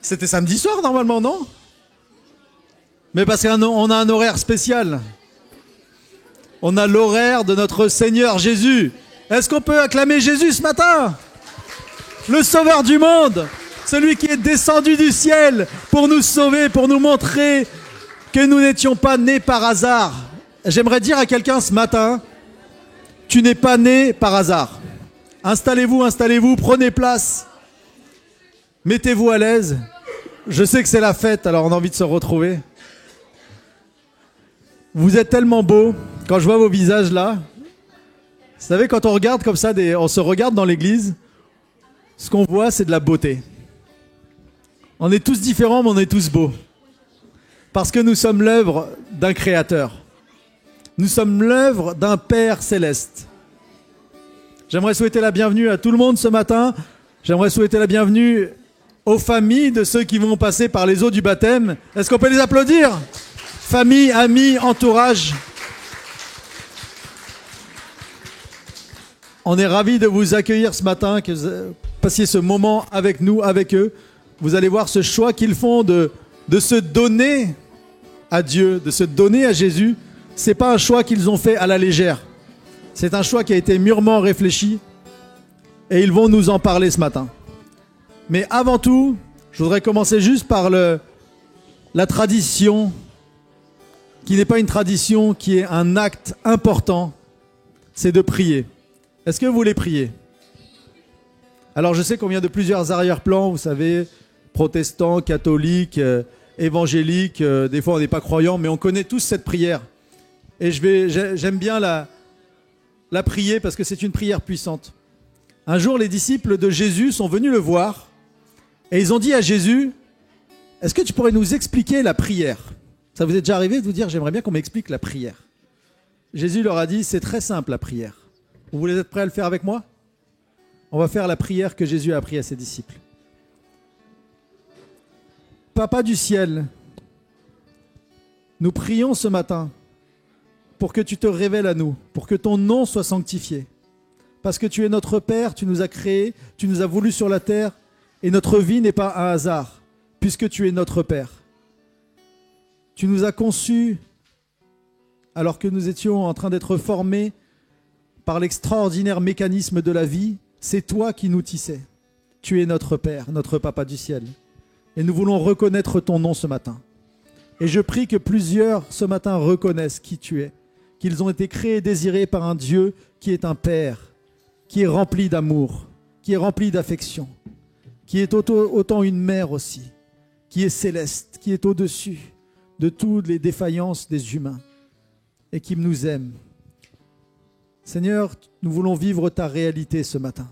C'était samedi soir normalement, non? Mais parce qu'on a un horaire spécial. On a l'horaire de notre Seigneur Jésus. Est-ce qu'on peut acclamer Jésus ce matin? Le Sauveur du monde, celui qui est descendu du ciel pour nous sauver, pour nous montrer que nous n'étions pas nés par hasard. J'aimerais dire à quelqu'un ce matin, tu n'es pas né par hasard. Installez-vous, prenez place. Mettez-vous à l'aise. Je sais que c'est la fête, alors on a envie de se retrouver. Vous êtes tellement beaux, quand je vois vos visages là. Vous savez, quand on regarde comme ça, on se regarde dans l'église, ce qu'on voit, c'est de la beauté. On est tous différents, mais on est tous beaux. Parce que nous sommes l'œuvre d'un Créateur. Nous sommes l'œuvre d'un Père céleste. J'aimerais souhaiter la bienvenue à tout le monde ce matin. J'aimerais souhaiter la bienvenue aux familles de ceux qui vont passer par les eaux du baptême. Est-ce qu'on peut les applaudir? Famille, amis, entourage. On est ravis de vous accueillir ce matin, que vous passiez ce moment avec nous, avec eux. Vous allez voir ce choix qu'ils font de se donner à Dieu, de se donner à Jésus. Ce n'est pas un choix qu'ils ont fait à la légère. C'est un choix qui a été mûrement réfléchi et ils vont nous en parler ce matin. Mais avant tout, je voudrais commencer juste par la tradition, qui n'est pas une tradition, qui est un acte important, c'est de prier. Est-ce que vous voulez prier? Alors je sais qu'on vient de plusieurs arrière-plans, vous savez, protestants, catholiques, évangéliques, des fois on n'est pas croyants, mais on connaît tous cette prière. Et j'aime bien la prier parce que c'est une prière puissante. Un jour, les disciples de Jésus sont venus le voir et ils ont dit à Jésus, est-ce que tu pourrais nous expliquer la prière? Ça vous est déjà arrivé de vous dire, j'aimerais bien qu'on m'explique la prière? Jésus leur a dit, c'est très simple la prière. Vous voulez être prêts à le faire avec moi? On va faire la prière que Jésus a appris à ses disciples. Papa du ciel, nous prions ce matin pour que tu te révèles à nous, pour que ton nom soit sanctifié. Parce que tu es notre Père, tu nous as créés, tu nous as voulu sur la terre, et notre vie n'est pas un hasard, puisque tu es notre Père. Tu nous as conçus alors que nous étions en train d'être formés par l'extraordinaire mécanisme de la vie. C'est toi qui nous tissais. Tu es notre Père, notre Papa du ciel. Et nous voulons reconnaître ton nom ce matin. Et je prie que plusieurs ce matin reconnaissent qui tu es, qu'ils ont été créés et désirés par un Dieu qui est un Père, qui est rempli d'amour, qui est rempli d'affection, qui est autant une mère aussi, qui est céleste, qui est au-dessus de toutes les défaillances des humains et qui nous aime. Seigneur, nous voulons vivre ta réalité ce matin.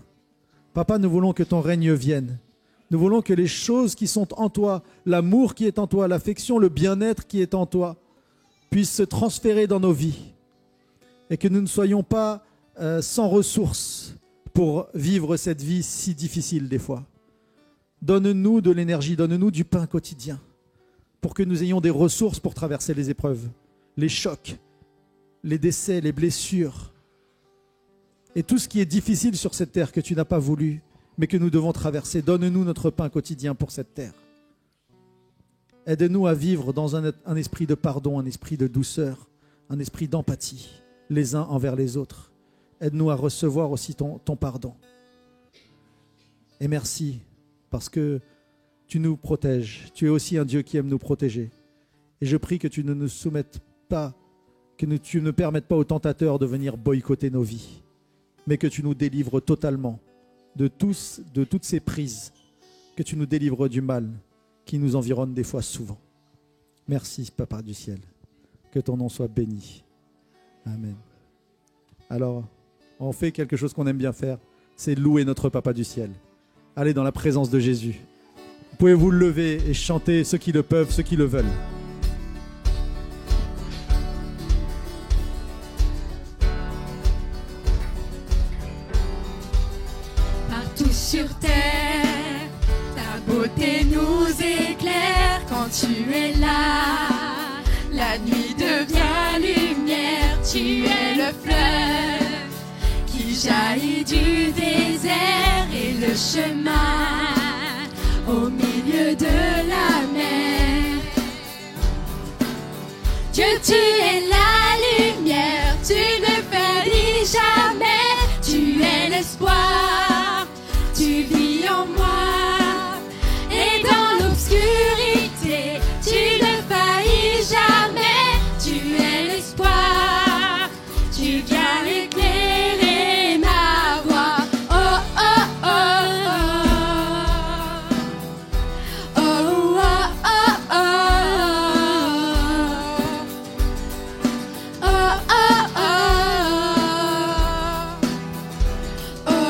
Papa, nous voulons que ton règne vienne. Nous voulons que les choses qui sont en toi, l'amour qui est en toi, l'affection, le bien-être qui est en toi, puissent se transférer dans nos vies et que nous ne soyons pas sans ressources pour vivre cette vie si difficile des fois. Donne-nous de l'énergie, donne-nous du pain quotidien pour que nous ayons des ressources pour traverser les épreuves, les chocs, les décès, les blessures et tout ce qui est difficile sur cette terre que tu n'as pas voulu, mais que nous devons traverser. Donne-nous notre pain quotidien pour cette terre. Aide-nous à vivre dans un esprit de pardon, un esprit de douceur, un esprit d'empathie, les uns envers les autres. Aide-nous à recevoir aussi ton pardon. Et merci, parce que tu nous protèges. Tu es aussi un Dieu qui aime nous protéger. Et je prie que tu ne nous soumettes pas, que tu ne permettes pas aux tentateurs de venir boycotter nos vies, mais que tu nous délivres totalement de toutes ces prises, que tu nous délivres du mal qui nous environne des fois souvent. Merci, Papa du ciel. Que ton nom soit béni. Amen. Alors, on fait quelque chose qu'on aime bien faire, c'est louer notre Papa du ciel. Allez dans la présence de Jésus. Vous pouvez vous lever et chanter, ceux qui le peuvent, ceux qui le veulent. Partout sur terre, ta beauté nous éclaire quand tu es là. La nuit devient lumière, tu es le fleuve qui jaillit du désert et le chemin au milieu de la mer. Dieu, tu es la lumière, tu ne faiblis jamais, tu es l'espoir, tu vis en moi. Et dans l'obscurité, tu ne faillis jamais, tu es l'espoir, tu viens éclairer ma voie. Oh, oh, oh, oh, oh, oh, oh, oh, oh, oh, oh,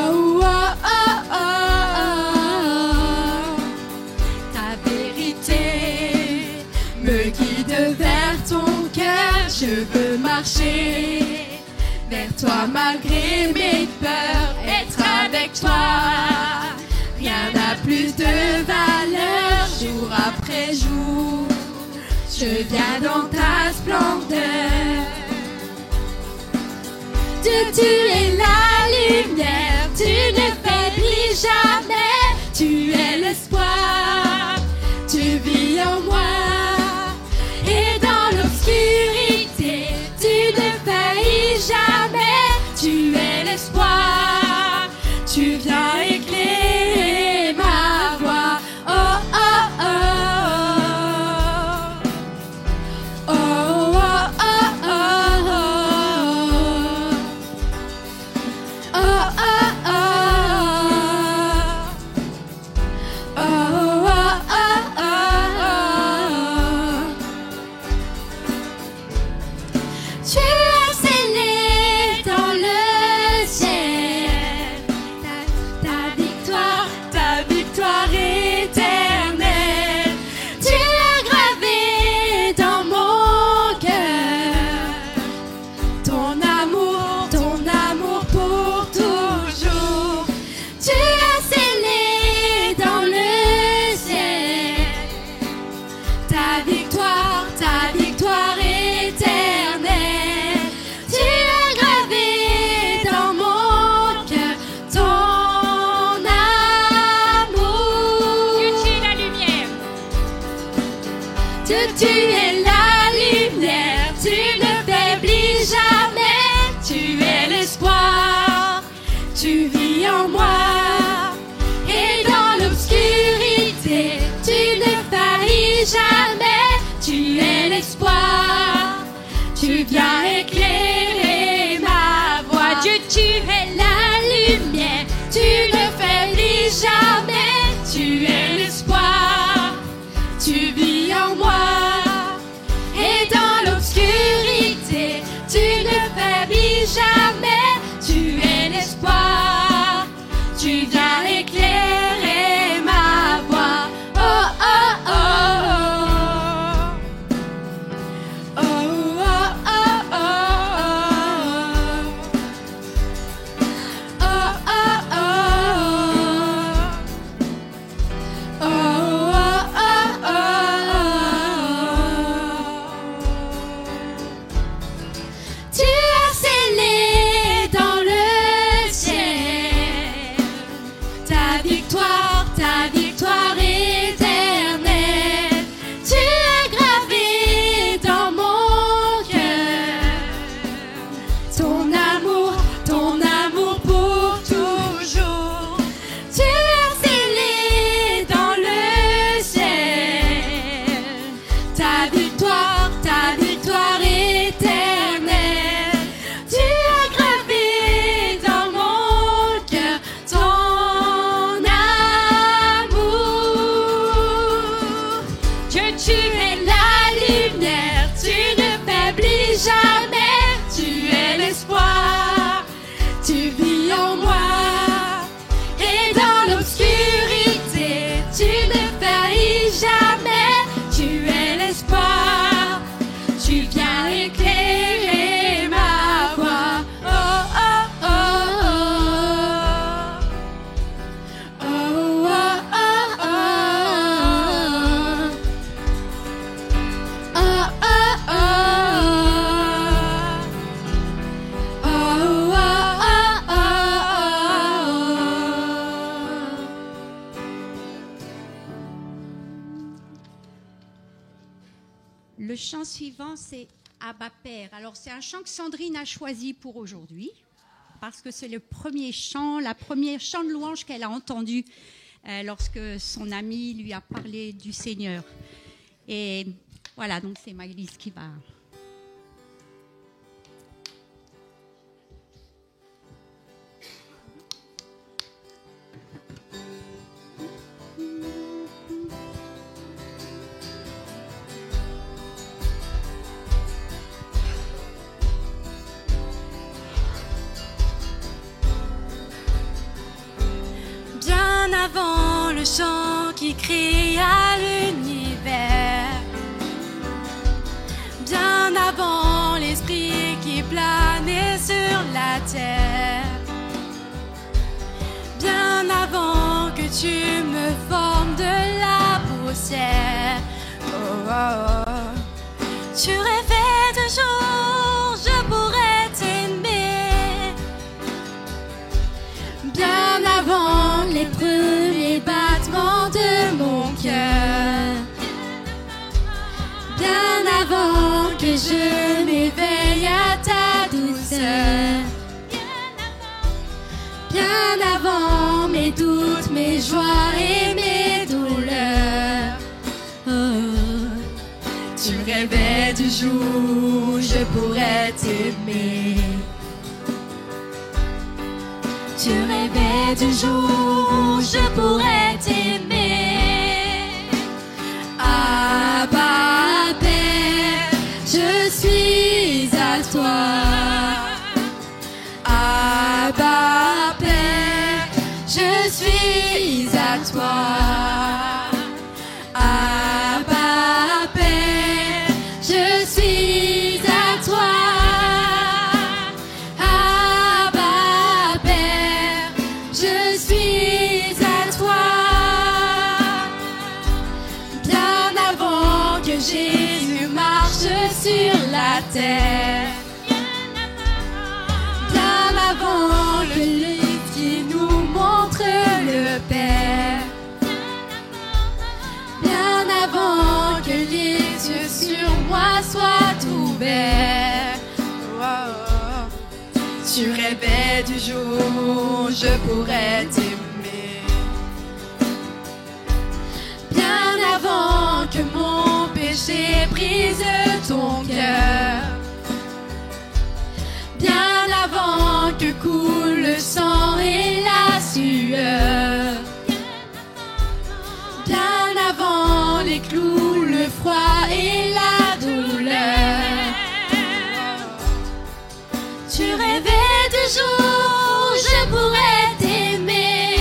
oh, oh, ta vérité me guide vers ton cœur. Je veux marcher vers toi malgré mes peurs. Être avec toi, rien n'a plus de valeur. Jour après jour, je viens dans ta splendeur. Dieu, tu es la lumière, tu ne faiblis jamais, tu es l'espoir, tu vis en moi. Et dans l'obscurité, tu ne faillis jamais, tu es l'espoir, tu viens éclairer ma voie. Oh, oh, oh, oh, oh, oh, oh, oh, oh, oh, oh, oh, oh, oh. Tu es scellé dans le ciel, ta victoire éternelle. Tu es gravé dans mon cœur, ton amour pour toujours. Tu es scellé dans le ciel, ta victoire éternelle. Tu es gravé dans mon cœur, ton amour. Dieu, tu es la lumière. Dieu, tu es la lumière, tu ne faiblis jamais, tu es l'espoir, tu vis en moi. Et dans l'obscurité, tu ne faillis jamais, tu es l'espoir, tu viens éclairer ma voie. Dieu, tu es la lumière, tu ne faiblis jamais, tu es l'espoir, tu vis en moi. Le chant suivant, c'est Abba Père. Alors, c'est un chant que Sandrine a choisi pour aujourd'hui, parce que c'est le premier chant, la première chant de louange qu'elle a entendu lorsque son ami lui a parlé du Seigneur. Et voilà, donc c'est Maëlys qui va... Avant le chant qui créa l'univers, bien avant l'esprit qui planait sur la terre, bien avant que tu me formes de la poussière, oh, oh, oh. Tu rêvais de jour, je pourrais t'aimer, bien avant les premiers battements de mon cœur, bien avant que je m'éveille à ta douceur, bien avant mes doutes, mes joies et mes douleurs. Oh, tu rêvais du jour où je pourrais t'aimer. Tu rêvais du jour où je pourrais t'aimer. Abba Père, je suis à toi. Abba Père, je suis à toi. Abba Père, je suis à toi. Jésus marche sur la terre, bien avant le livre qui nous montre le Père, bien avant que les yeux sur moi soient ouverts. Oh, oh. Tu rêvais du jour où je pourrais t'aimer, bien avant que mon péché brise ton cœur, bien avant que coule le sang et la sueur, bien avant les clous, le froid et la douleur. Tu rêvais du jour où je pourrais t'aimer,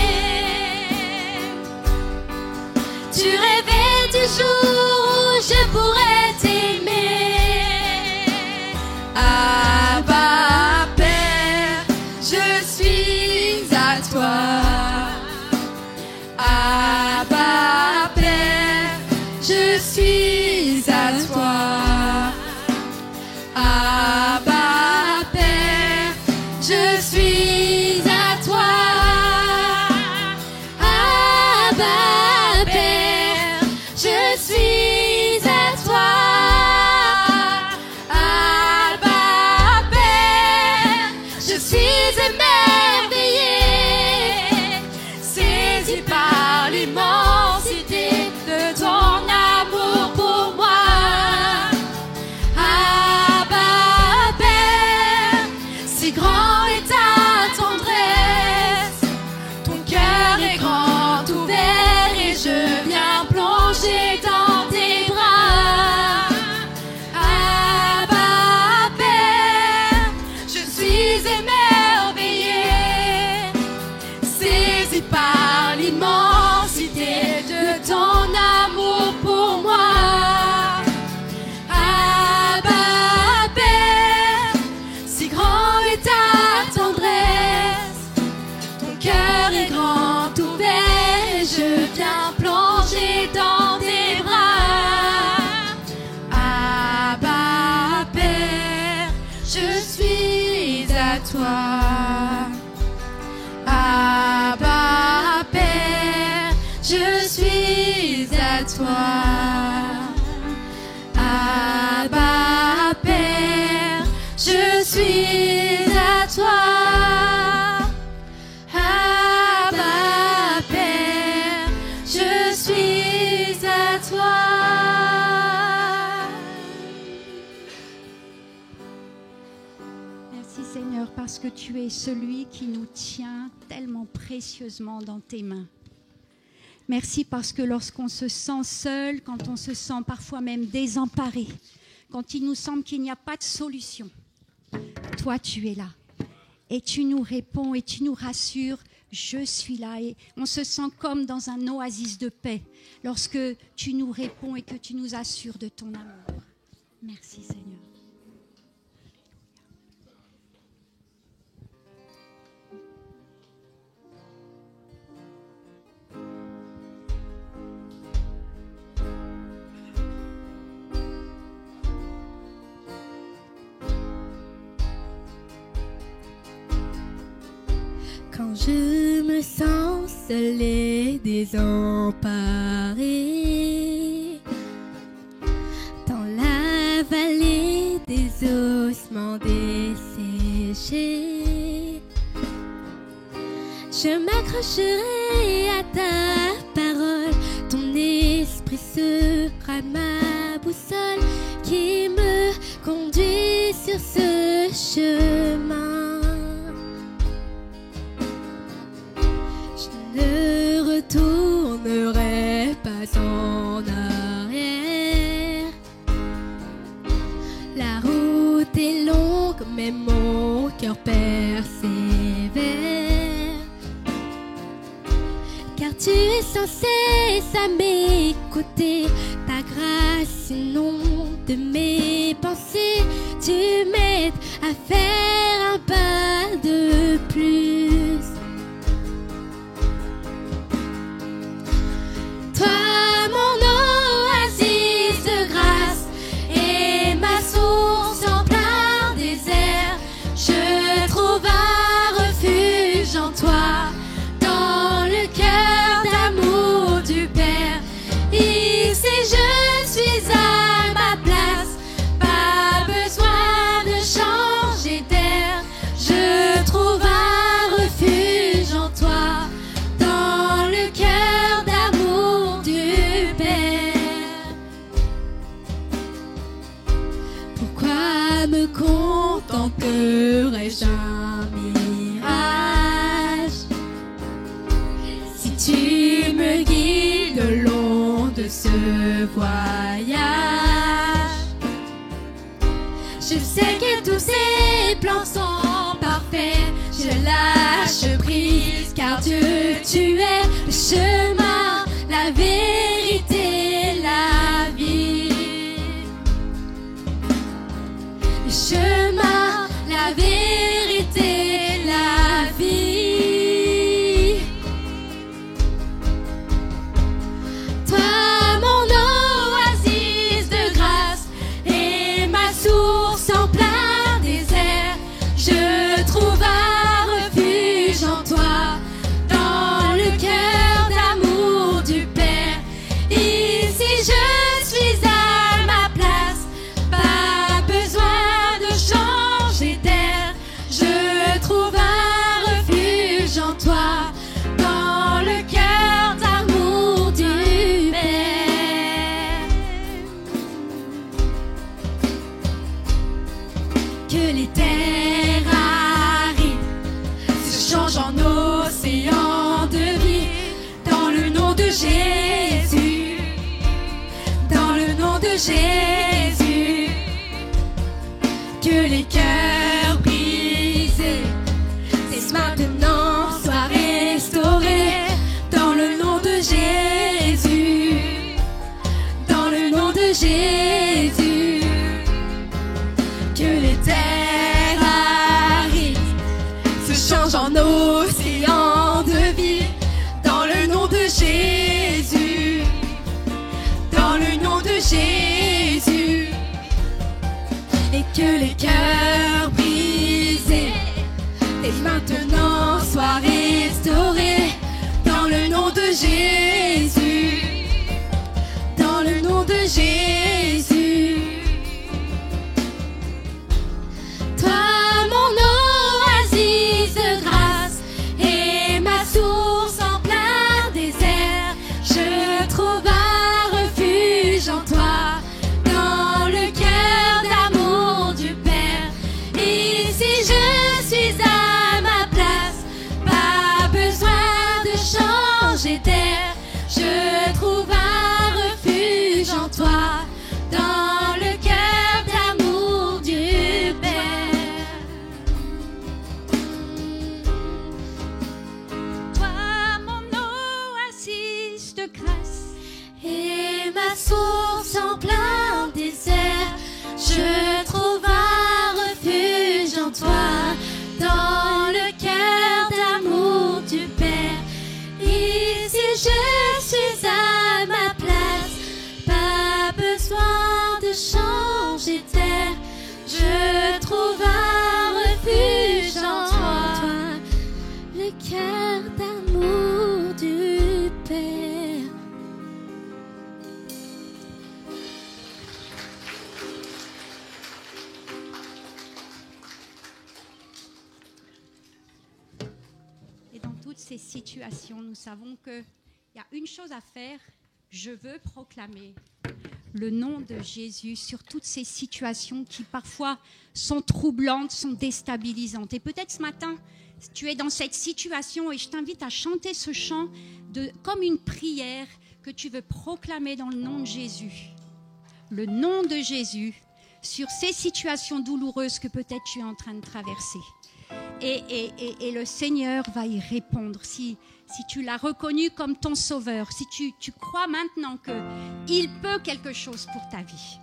tu rêvais du jour où je pourrais t'aimer. Abba Père, je suis à toi. Abba Père, je suis à toi. Abba Père, je suis à toi. Abba Père, je suis à toi. Abba Père, je suis émerveillée, saisie par l'immensité de ton amour pour moi. Abba Père, si grand est ta tendresse, ton cœur est grand ouvert et je viens plonger dans tes bras. Abba Père, je suis émerveillée, saisie par l'immensité de ton amour pour moi. Abba Père, si grand est ta tendresse, ton cœur est grand ouvert et je viens plonger dans tes bras. Abba Père, je suis à toi. Abba Père, je suis à toi. parce que tu es celui qui nous tient tellement précieusement dans tes mains. Merci parce que lorsqu'on se sent seul, quand on se sent parfois même désemparé, quand il nous semble qu'il n'y a pas de solution, toi tu es là et tu nous réponds et tu nous rassures, je suis là, et on se sent comme dans un oasis de paix lorsque tu nous réponds et que tu nous assures de ton amour. Merci Seigneur. Quand je me sens seule et désemparée, dans la vallée des ossements desséchés, je m'accrocherai à ta parole. Ton esprit sera ma boussole qui me conduit sur ce chemin. Ne retournerai pas en arrière. La route est longue, mais mon cœur persévère. Car tu es sans cesse à mes côtés. Ta grâce inonde mes pensées. Tu m'aides à faire un pas de plus. Contenterai-je un mirage si tu me guides le long de ce voyage? Je sais que tous ces plans sont parfaits. Je lâche prise car Dieu, tu es le chemin, la vérité, la vie. Le chemin, la vérité, la vie. Toi, mon oasis de grâce et ma source en plein désert, je trouve un refuge en toi, dans le cœur d'amour du Père. Ici je suis à ma place, pas besoin de changer d'air. Je trouve un refuge en toi, dans le cœur d'amour du Père. Que les terres arides se changent en océan de vie, dans le nom de Jésus, dans le nom de Jésus. Que les cœurs brisés cessent maintenant, soient restaurés, dans le nom de Jésus, dans le nom de Jésus. Que les terres arides se changent en océan de vie, dans le nom de Jésus, dans le nom de Jésus. Et que les cœurs brisés dès maintenant soient restaurés, dans le nom de Jésus, dans le nom de Jésus. Toi, mon oasis de grâce et ma source en plein désert, je trouve un refuge en toi, dans le cœur d'amour du Père. Ici je suis à et ma source en plein désert. Je trouve un refuge en toi, dans le cœur d'amour du Père. Ici je suis à ma place, pas besoin de changer d'air. Je trouve un refuge en toi, le cœur d'amour du Père. Et dans toutes ces situations, nous savons qu'il y a une chose à faire. Je veux proclamer le nom de Jésus sur toutes ces situations qui parfois sont troublantes, sont déstabilisantes. Et peut-être ce matin, tu es dans cette situation et je t'invite à chanter ce chant comme une prière que tu veux proclamer dans le nom de Jésus. Le nom de Jésus sur ces situations douloureuses que peut-être tu es en train de traverser. Et le Seigneur va y répondre. Si tu l'as reconnu comme ton sauveur, si tu crois maintenant qu'il peut quelque chose pour ta vie.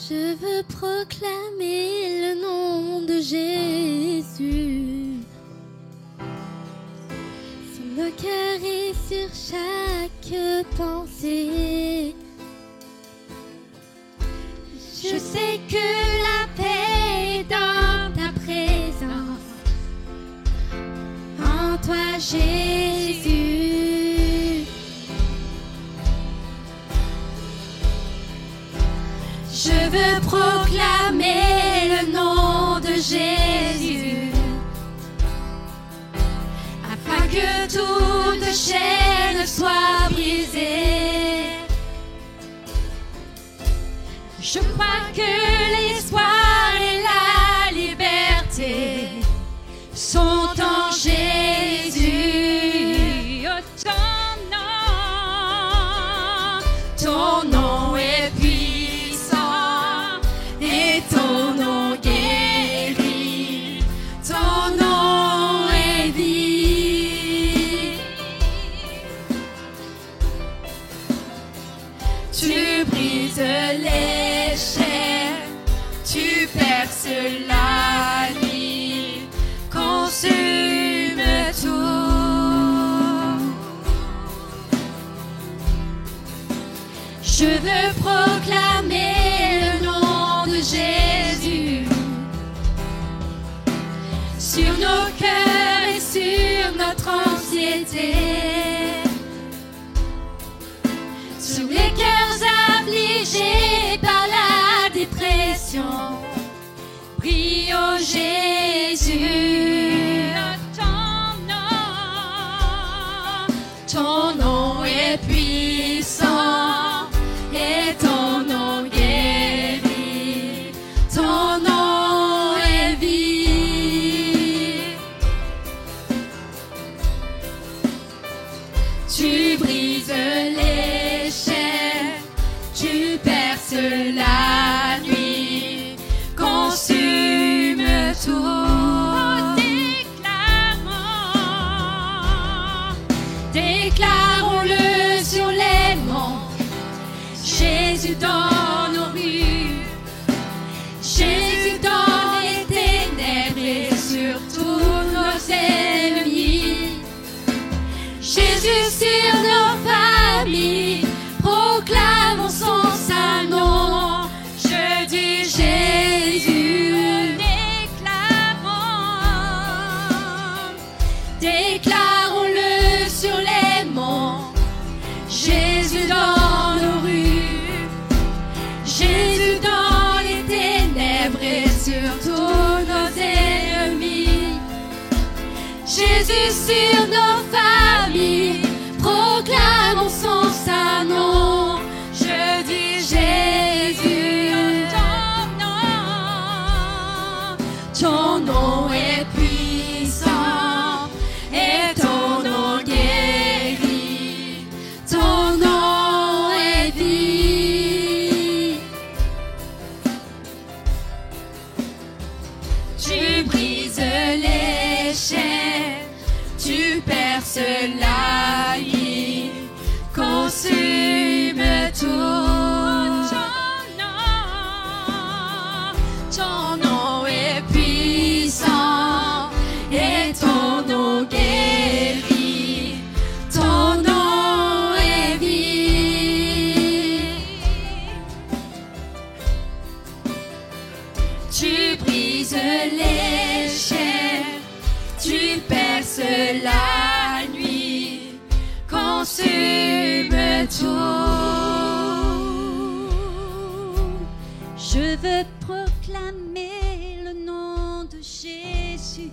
Je veux proclamer le nom de Jésus sur nos cœurs et sur chaque pensée. Je sais que la paix est dans ta présence, en toi Jésus. Je veux proclamer le nom de Jésus, afin que toute chaîne soit brisée. Je crois que l'espoir et la liberté sont en Jésus. Oh, Ton nom est puissant et ton nom guérit. Ton nom est vie. Tu brises les chaînes, tu perces la nuit, consume tout. Je veux proclamer le nom de Jésus sur nos cœurs et sur notre anxiété, sur les cœurs affligés par la dépression. Prie au Jésus. Ton nom est puissant et ton nom guérit. Ton nom est vie. Tu brises les chaînes, tu perces la nuit, consume tout. Déclarons-le sur les monts, Jésus dans nos rues, Jésus dans les ténèbres et sur tous nos ennemis, Jésus sur nos familles, proclamons son saint nom. Je dis Jésus, déclarons-le sur les monts, Jésus dans nos rues, Jésus dans les ténèbres et sur tous nos ennemis, Jésus sur nos familles, proclamons son saint nom. Je dis Jésus, ton nom est puissant et ton nom guérit, ton nom est vie. Tu brises les chaînes, tu perces la nuit, consume tout. Ton nom est puissant et ton nom guérit. Ton nom est vie. Tu brises les chaînes, tu perces la nuit, consume tout. Je veux proclamer le nom de Jésus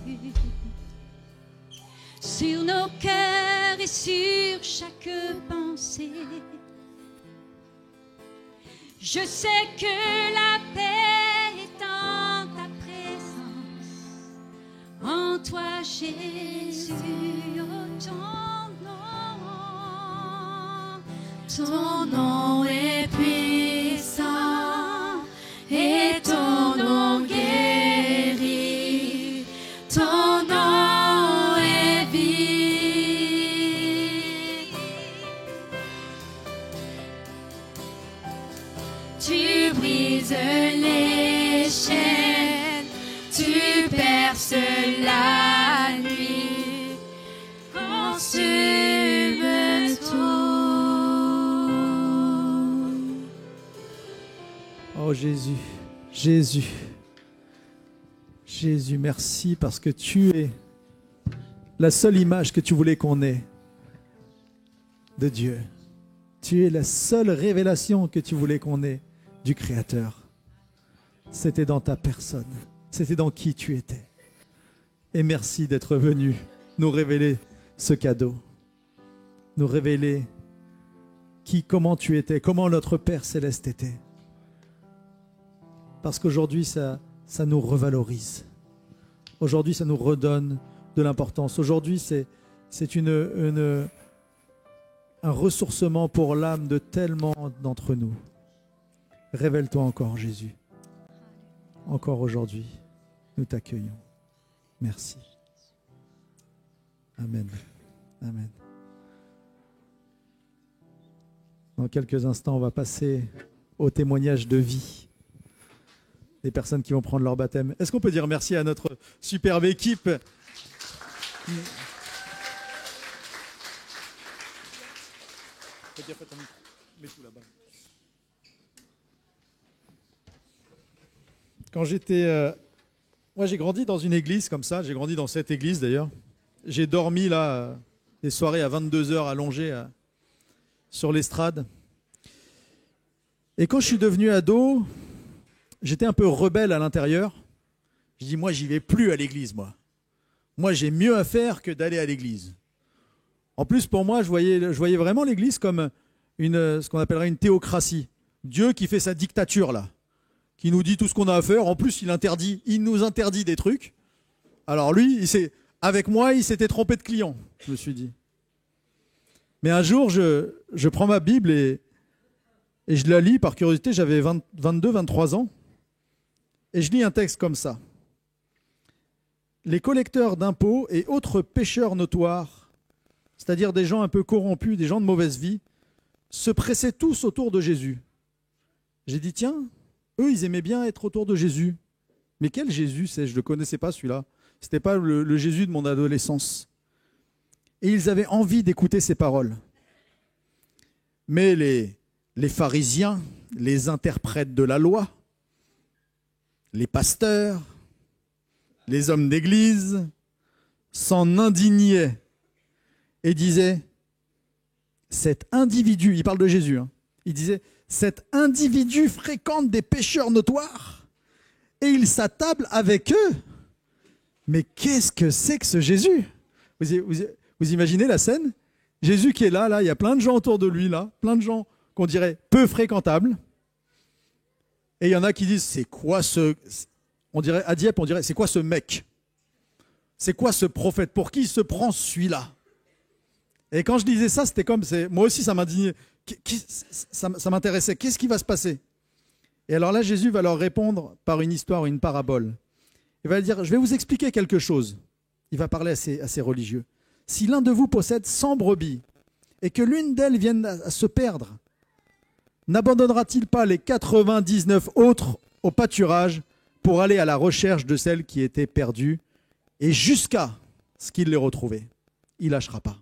sur nos cœurs et sur chaque pensée. Je sais que la paix est en ta présence, en toi Jésus, oh, ton nom est puissant et ton nom guérit. Ton nom est vie. Tu brises les chaînes, tu perces la nuit, consume tout. Oh Jésus, Jésus, Jésus, merci parce que tu es la seule image que tu voulais qu'on ait de Dieu. Tu es la seule révélation que tu voulais qu'on ait du Créateur. C'était dans ta personne, c'était dans qui tu étais. Et merci d'être venu nous révéler ce cadeau, nous révéler comment tu étais, comment notre Père Céleste était. Parce qu'aujourd'hui, ça nous revalorise. Aujourd'hui, ça nous redonne de l'importance. Aujourd'hui, c'est un ressourcement pour l'âme de tellement d'entre nous. Révèle-toi encore, Jésus. Encore aujourd'hui, nous t'accueillons. Merci. Amen. Amen. Dans quelques instants, on va passer au témoignage de vie des personnes qui vont prendre leur baptême. Est-ce qu'on peut dire merci à notre superbe équipe ? Quand j'étais... moi, j'ai grandi dans une église comme ça. J'ai grandi dans cette église, d'ailleurs. J'ai dormi, là, des soirées à 22h allongé sur l'estrade. Et quand je suis devenu ado, j'étais un peu rebelle à l'intérieur. Je dis, moi, j'y vais plus à l'église, moi. Moi, j'ai mieux à faire que d'aller à l'église. En plus, pour moi, je voyais vraiment l'église comme ce qu'on appellerait une théocratie. Dieu qui fait sa dictature, là, qui nous dit tout ce qu'on a à faire. En plus, il nous interdit des trucs. Alors lui, avec moi, il s'était trompé de client, je me suis dit. Mais un jour, je prends ma Bible et je la lis par curiosité. J'avais 22, 23 ans. Et je lis un texte comme ça. Les collecteurs d'impôts et autres pécheurs notoires, c'est-à-dire des gens un peu corrompus, des gens de mauvaise vie, se pressaient tous autour de Jésus. J'ai dit, tiens, eux, ils aimaient bien être autour de Jésus. Mais quel Jésus c'est ? Je ne le connaissais pas, celui-là. Ce n'était pas le Jésus de mon adolescence. Et ils avaient envie d'écouter ses paroles. Mais les pharisiens, les interprètes de la loi, les pasteurs, les hommes d'église s'en indignaient et disaient, cet individu, il parle de Jésus, il disait, cet individu fréquente des pécheurs notoires et il s'attable avec eux. Mais qu'est-ce que c'est que ce Jésus ? Vous imaginez la scène ? Jésus qui est là, il y a plein de gens autour de lui, là, plein de gens qu'on dirait peu fréquentables. Et il y en a qui disent, c'est quoi on dirait, à Dieppe, on dirait, c'est quoi ce mec ? C'est quoi ce prophète ? Pour qui il se prend celui-là ? Et quand je disais ça, c'était comme, moi aussi ça m'indignait, ça m'intéressait. Qu'est-ce qui va se passer ? Et alors là, Jésus va leur répondre par une histoire, une parabole. Il va dire, je vais vous expliquer quelque chose. Il va parler à ces religieux. si l'un de vous possède 100 brebis et que l'une d'elles vienne à se perdre, n'abandonnera-t-il pas les 99 autres au pâturage pour aller à la recherche de celle qui était perdue et jusqu'à ce qu'il l'ait retrouvée? Il lâchera pas.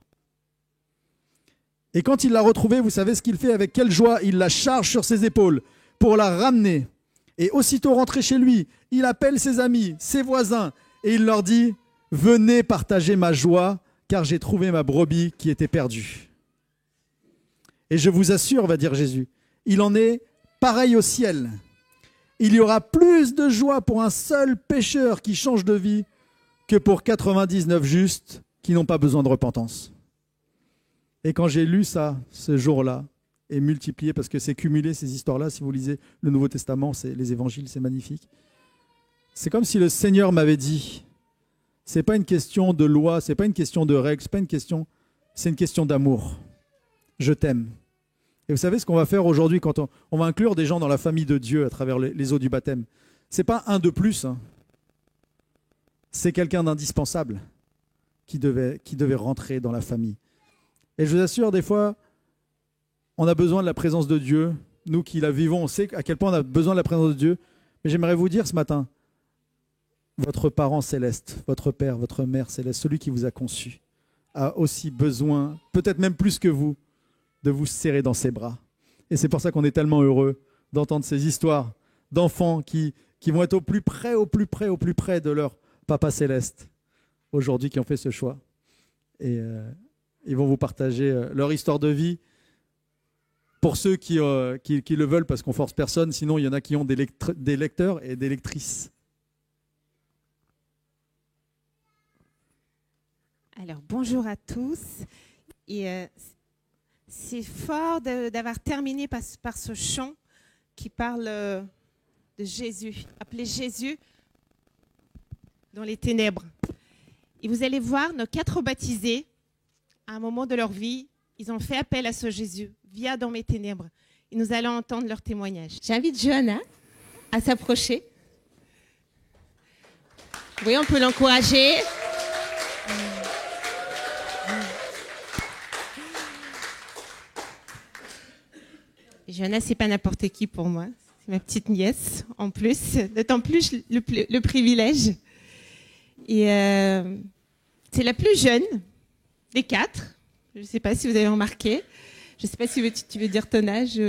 Et quand il l'a retrouvée, vous savez ce qu'il fait? Avec quelle joie il la charge sur ses épaules pour la ramener. Et aussitôt rentré chez lui, il appelle ses amis, ses voisins, et il leur dit « Venez partager ma joie, car j'ai trouvé ma brebis qui était perdue. » Et je vous assure, va dire Jésus, il en est pareil au ciel. Il y aura plus de joie pour un seul pécheur qui change de vie que pour 99 justes qui n'ont pas besoin de repentance. Et quand j'ai lu ça, ce jour-là, et multiplié, parce que c'est cumulé ces histoires-là, si vous lisez le Nouveau Testament, c'est les évangiles, c'est magnifique. C'est comme si le Seigneur m'avait dit, c'est pas une question de loi, c'est pas une question de règles, c'est une question d'amour. Je t'aime. Et vous savez ce qu'on va faire aujourd'hui quand on va inclure des gens dans la famille de Dieu à travers les eaux du baptême. C'est pas un de plus, hein. C'est quelqu'un d'indispensable qui devait rentrer dans la famille. Et je vous assure, des fois, on a besoin de la présence de Dieu. Nous qui la vivons, on sait à quel point on a besoin de la présence de Dieu. Mais j'aimerais vous dire ce matin, votre parent céleste, votre père, votre mère céleste, celui qui vous a conçu, a aussi besoin, peut-être même plus que vous, de vous serrer dans ses bras. Et c'est pour ça qu'on est tellement heureux d'entendre ces histoires d'enfants qui vont être au plus près de leur Papa céleste, aujourd'hui, qui ont fait ce choix. Et ils vont vous partager leur histoire de vie. Pour ceux qui le veulent, parce qu'on force personne, sinon il y en a qui ont des lecteurs et des lectrices. Alors, bonjour à tous. Et c'est fort d'avoir terminé par ce chant qui parle de Jésus, appelé Jésus dans les ténèbres. Et vous allez voir, nos 4 baptisés, à un moment de leur vie, ils ont fait appel à ce Jésus. Viens dans mes ténèbres. Et nous allons entendre leur témoignage. J'invite Johanna à s'approcher. Oui, on peut l'encourager. Johanna, c'est pas n'importe qui pour moi. C'est ma petite nièce, en plus. D'autant plus le privilège. Et c'est la plus jeune des 4. Je ne sais pas si vous avez remarqué. Je ne sais pas si tu veux dire ton âge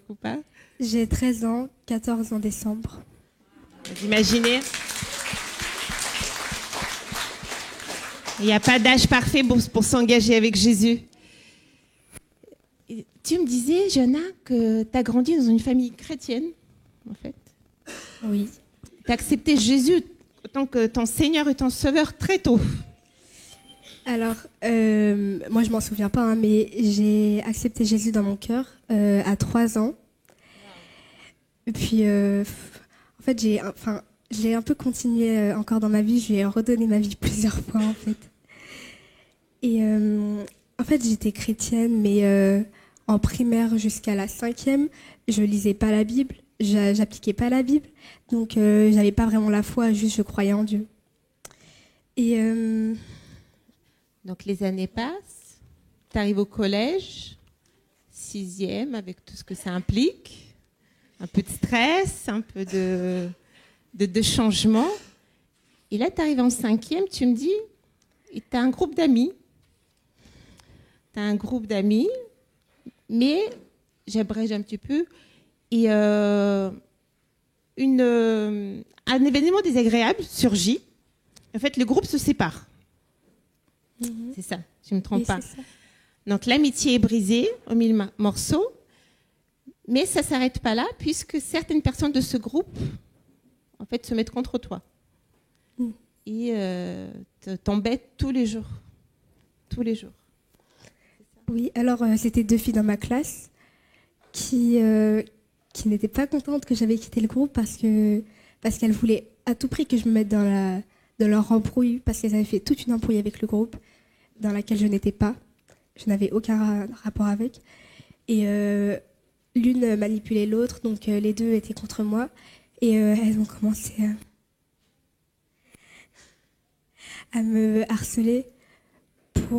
ou pas. J'ai 13 ans, 14 en décembre. Vous imaginez ? Il n'y a pas d'âge parfait pour s'engager avec Jésus. Et tu me disais, Johanna, que tu as grandi dans une famille chrétienne, en fait. Oui. Tu as accepté Jésus en tant que ton Seigneur et ton Sauveur très tôt. Alors, moi je m'en souviens pas, hein, mais j'ai accepté Jésus dans mon cœur à 3 ans. Et puis, en fait, j'ai un peu continué encore dans ma vie. Je lui ai redonné ma vie plusieurs fois, en fait. Et en fait, j'étais chrétienne, mais en primaire jusqu'à la 5e, je lisais pas la Bible, j'appliquais pas la Bible, donc j'avais pas vraiment la foi, juste je croyais en Dieu. Et donc les années passent, tu arrives au collège, 6e, avec tout ce que ça implique, un peu de stress, un peu de changement. Et là, tu arrives en 5e, tu me dis, tu as un groupe d'amis. Mais j'abrège un petit peu. Et un événement désagréable surgit. En fait, le groupe se sépare. C'est ça, je ne me trompe pas. Donc l'amitié est brisée en 1000 morceaux, mais ça ne s'arrête pas là, puisque certaines personnes de ce groupe en fait, se mettent contre toi. Et t'embêtent tous les jours. Tous les jours. Oui, alors c'était 2 filles dans ma classe qui n'étaient pas contentes que j'avais quitté le groupe parce qu'elles voulaient à tout prix que je me mette dans leur embrouille, parce qu'elles avaient fait toute une embrouille avec le groupe dans laquelle je n'étais pas. Je n'avais aucun rapport avec. Et l'une manipulait l'autre, donc les 2 étaient contre moi. Et elles ont commencé à me harceler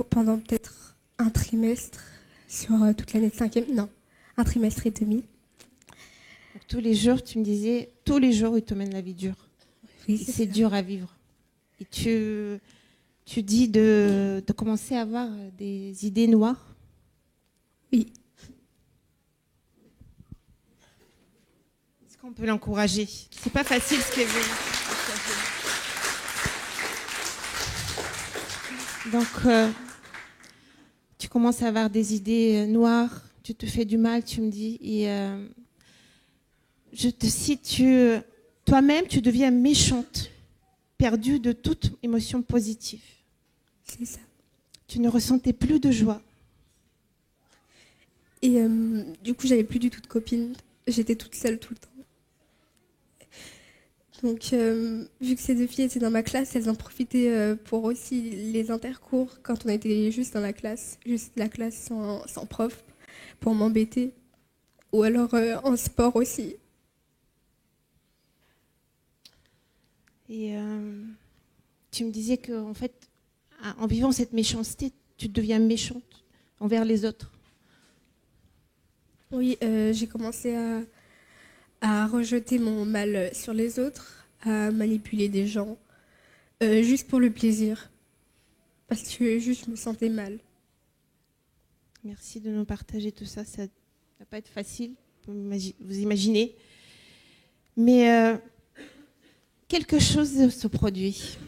pendant peut-être un trimestre sur toute l'année de 5e. Non, un trimestre et demi. Donc, tous les jours, tu me disais, tous les jours, il te mène la vie dure. Oui, Et c'est ça. dur à vivre. Et tu dis de commencer à avoir des idées noires. Oui. Est-ce qu'on peut l'encourager? C'est pas facile ce qu'elle veut. Donc, tu commences à avoir des idées noires, tu te fais du mal, tu me dis. Et je te cite, toi-même, tu deviens méchante, perdue de toute émotion positive. C'est ça. Tu ne ressentais plus de joie. Et du coup, j'avais plus du tout de copines. J'étais toute seule tout le temps. Donc, vu que ces deux filles étaient dans ma classe, elles en profitaient pour aussi les intercours quand on était juste dans la classe, juste la classe sans prof, pour m'embêter. Ou alors en sport aussi. Et tu me disais qu'en fait, en vivant cette méchanceté, tu deviens méchante envers les autres. Oui, j'ai commencé à rejeter mon mal sur les autres, à manipuler des gens, juste pour le plaisir. Parce que juste je me sentais mal. Merci de nous partager tout ça. Ça ne va pas être facile, vous imaginez. Mais quelque chose se produit.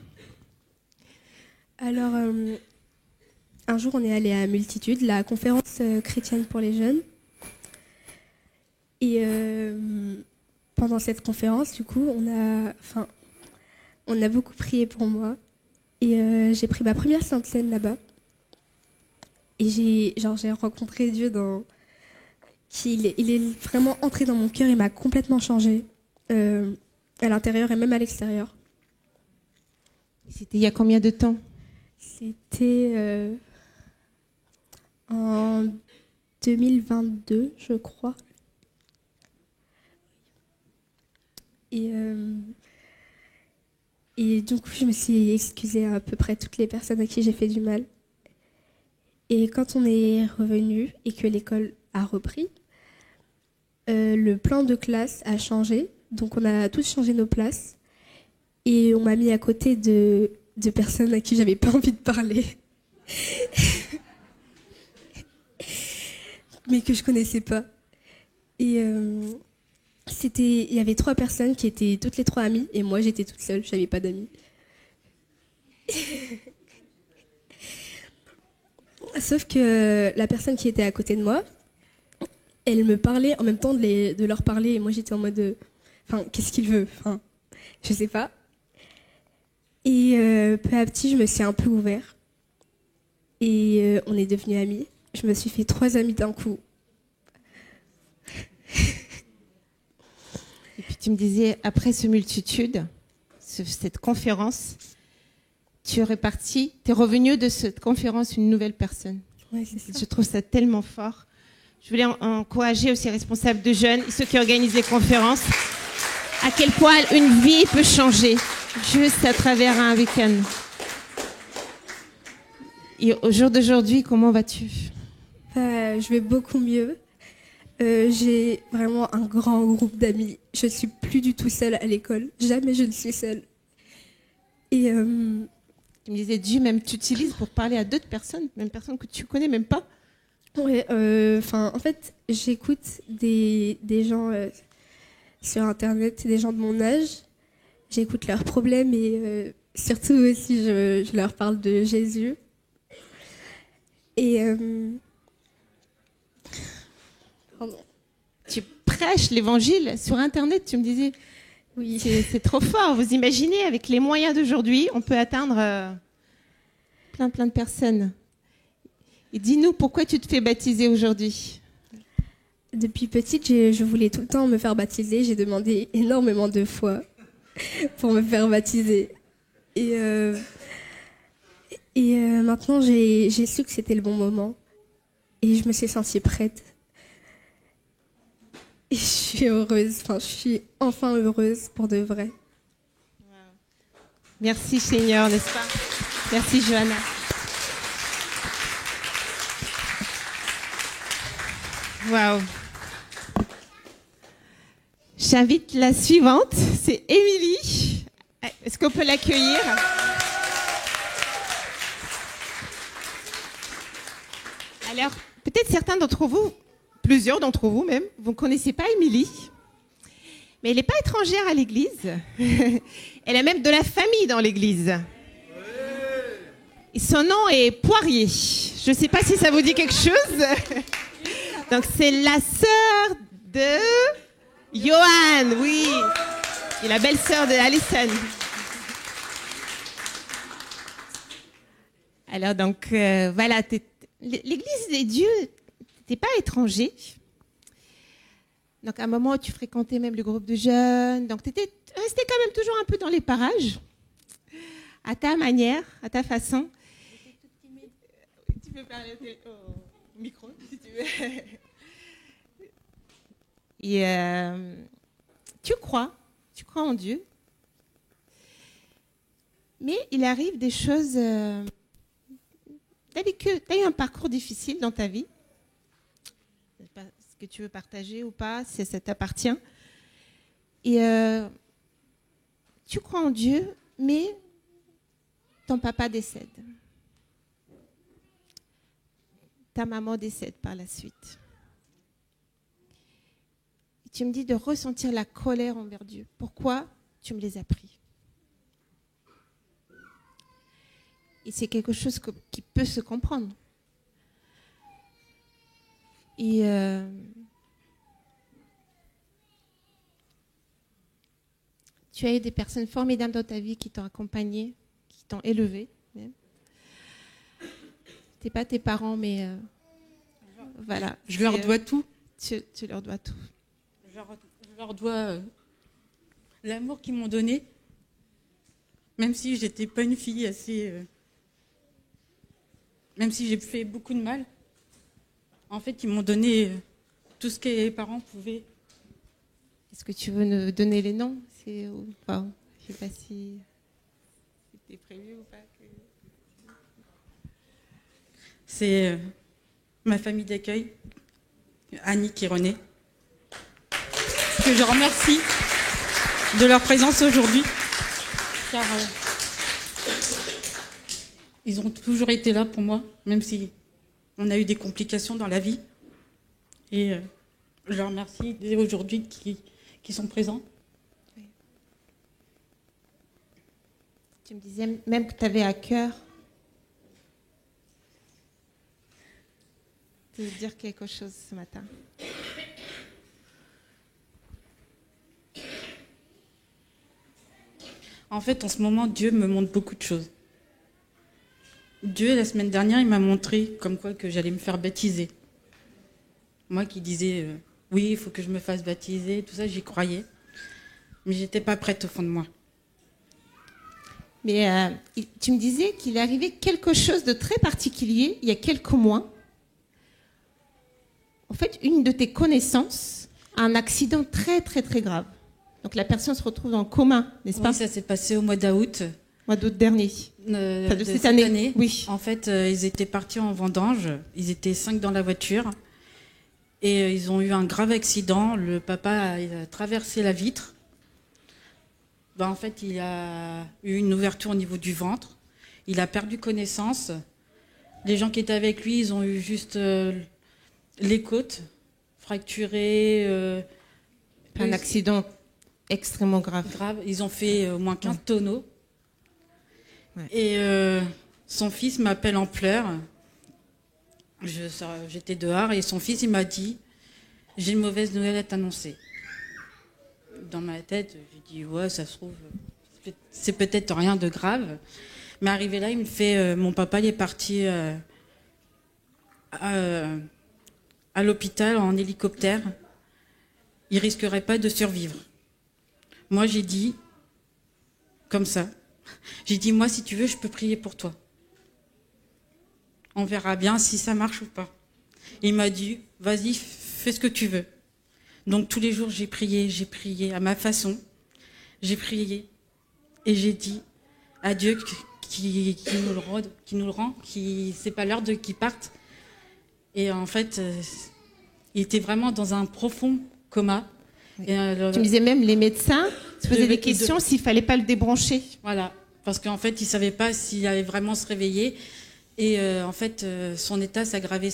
Alors, un jour, on est allé à Multitude, la conférence chrétienne pour les jeunes. Et pendant cette conférence, du coup, on a beaucoup prié pour moi. Et j'ai pris ma première Sainte Seine là-bas. Et j'ai rencontré Dieu il est vraiment entré dans mon cœur et m'a complètement changée, à l'intérieur et même à l'extérieur. C'était il y a combien de temps? C'était en 2022, je crois. Et du coup, je me suis excusée à peu près toutes les personnes à qui j'ai fait du mal. Et quand on est revenu et que l'école a repris, le plan de classe a changé. Donc on a tous changé nos places. Et on m'a mis à côté de personnes à qui j'avais pas envie de parler. Mais que je connaissais pas. Et il y avait 3 personnes qui étaient toutes les 3 amies. Et moi, j'étais toute seule, j'avais pas d'amis. Sauf que la personne qui était à côté de moi, elle me parlait en même temps de leur parler. Et moi, j'étais en mode... qu'est-ce qu'il veut? Je sais pas. Et peu à petit, je me suis un peu ouverte. Et on est devenus amis. Je me suis fait 3 amis d'un coup. Et puis tu me disais, après ce Multitude, cette conférence, tu es revenu de cette conférence une nouvelle personne. Ouais, c'est ça. Je trouve ça tellement fort. Je voulais encourager aussi les responsables de jeunes, ceux qui organisent les conférences, à quel point une vie peut changer juste à travers un week-end. Et au jour d'aujourd'hui, comment vas-tu? Je vais beaucoup mieux. J'ai vraiment un grand groupe d'amis. Je suis plus du tout seule à l'école. Jamais je ne suis seule. Et Tu me disais, Dieu même t'utilise pour parler à d'autres personnes, même personnes que tu connais même pas. ouais, en fait, j'écoute des gens sur Internet, des gens de mon âge. J'écoute leurs problèmes et surtout aussi, je leur parle de Jésus. Et pardon. Tu prêches l'évangile sur Internet, tu me disais. Oui. C'est trop fort. Vous imaginez, avec les moyens d'aujourd'hui, on peut atteindre plein de personnes. Et dis-nous, pourquoi tu te fais baptiser aujourd'hui? Depuis petite, je voulais tout le temps me faire baptiser. J'ai demandé énormément de fois pour me faire baptiser. Et maintenant, j'ai su que c'était le bon moment. Et je me suis sentie prête. Et je suis heureuse. Je suis enfin heureuse pour de vrai. Merci Seigneur, n'est-ce pas? Merci Johanna. Waouh. J'invite la suivante, c'est Émilie. Est-ce qu'on peut l'accueillir? Alors, peut-être certains d'entre vous, plusieurs d'entre vous même, vous ne connaissez pas Émilie, mais elle n'est pas étrangère à l'Église. Elle a même de la famille dans l'Église. Et son nom est Poirier. Je ne sais pas si ça vous dit quelque chose. Donc, c'est la sœur de Johan, oui. Et la belle-sœur de Alison. Alors, donc, voilà. L'Église des dieux, t'es pas étranger. Donc, à un moment, tu fréquentais même le groupe de jeunes. Donc, tu étais resté quand même toujours un peu dans les parages, à ta manière, à ta façon. Tu peux parler au micro, si tu veux. Et tu crois en Dieu. Mais il arrive des choses... Tu as eu un parcours difficile dans ta vie. Je ne sais pas ce que tu veux partager ou pas, si ça t'appartient. Et tu crois en Dieu, mais ton papa décède. Ta maman décède par la suite. Et tu me dis de ressentir la colère envers Dieu. Pourquoi tu me les as pris? Et c'est quelque chose qui peut se comprendre. Et tu as eu des personnes formidables dans ta vie qui t'ont accompagné, qui t'ont élevé. Même. T'es pas tes parents, mais voilà. Je leur dois tout. Tu leur dois tout. Je leur dois l'amour qu'ils m'ont donné, même si j'étais pas une fille assez... Même si j'ai fait beaucoup de mal, en fait, ils m'ont donné tout ce que les parents pouvaient. Est-ce que tu veux nous donner les noms? Enfin, je ne sais pas si c'était prévu ou pas. C'est ma famille d'accueil, Annick et René, que je remercie de leur présence aujourd'hui, car... ils ont toujours été là pour moi, même si on a eu des complications dans la vie. Et je leur remercie dès aujourd'hui qui sont présents. Oui. Tu me disais même que tu avais à cœur de dire quelque chose ce matin. En fait, en ce moment, Dieu me montre beaucoup de choses. Dieu, la semaine dernière, il m'a montré comme quoi que j'allais me faire baptiser. Moi qui disais, oui, il faut que je me fasse baptiser, tout ça, j'y croyais. Mais j'étais pas prête au fond de moi. Mais tu me disais qu'il est arrivé quelque chose de très particulier il y a quelques mois. En fait, une de tes connaissances a un accident très, très, très grave. Donc la personne se retrouve dans le coma, n'est-ce pas? Oui, ça s'est passé au mois d'août. Mois d'août dernier. De cette année. Oui. En fait, ils étaient partis en vendange. Ils étaient 5 dans la voiture. Et ils ont eu un grave accident. Le papa a traversé la vitre. En fait, il a eu une ouverture au niveau du ventre. Il a perdu connaissance. Les gens qui étaient avec lui, ils ont eu juste les côtes fracturées. Un accident extrêmement grave. Ils ont fait au moins 15 tonneaux. Ouais. Et son fils m'appelle en pleurs. J'étais dehors et son fils, il m'a dit « J'ai une mauvaise nouvelle à t'annoncer ». Dans ma tête, j'ai dit « Ouais, ça se trouve, c'est peut-être rien de grave ». Mais arrivé là, il me fait « Mon papa, il est parti à l'hôpital en hélicoptère. Il risquerait pas de survivre ». Moi, j'ai dit, comme ça, j'ai dit, moi, si tu veux, je peux prier pour toi. On verra bien si ça marche ou pas. Il m'a dit, vas-y, fais ce que tu veux. Donc, tous les jours, j'ai prié à ma façon. J'ai prié et j'ai dit à Dieu qui nous le rend, c'est pas l'heure qu'il parte. Et en fait, il était vraiment dans un profond coma. Oui. Et, Tu me disais même les médecins se posaient des de- questions s'il fallait pas le débrancher. Voilà, parce qu'en fait, il savait pas s'il allait vraiment se réveiller. Et en fait, son état s'aggravait.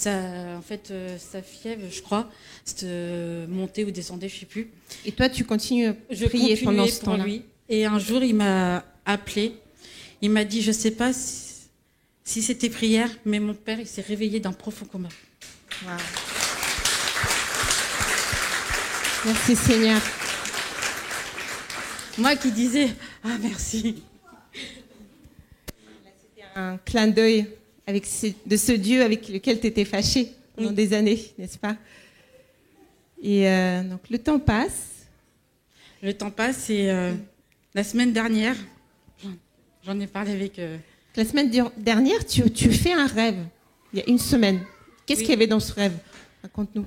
En fait, sa fièvre, je crois, montait ou descendait, je sais plus. Et toi, tu continues à Je prier continuais pendant ce pour temps-là. lui. Et un jour, il m'a appelé. Il m'a dit, je sais pas si c'était prière, mais mon père, il s'est réveillé d'un profond coma. Wow. Merci Seigneur. Moi qui disais, ah merci. Un clin d'œil de ce Dieu avec lequel tu étais fâché pendant des années, n'est-ce pas? Et donc le temps passe. Le temps passe et la semaine dernière, j'en ai parlé avec... La semaine dernière, tu fais un rêve. Il y a une semaine. Qu'est-ce qu'il y avait dans ce rêve? Raconte-nous.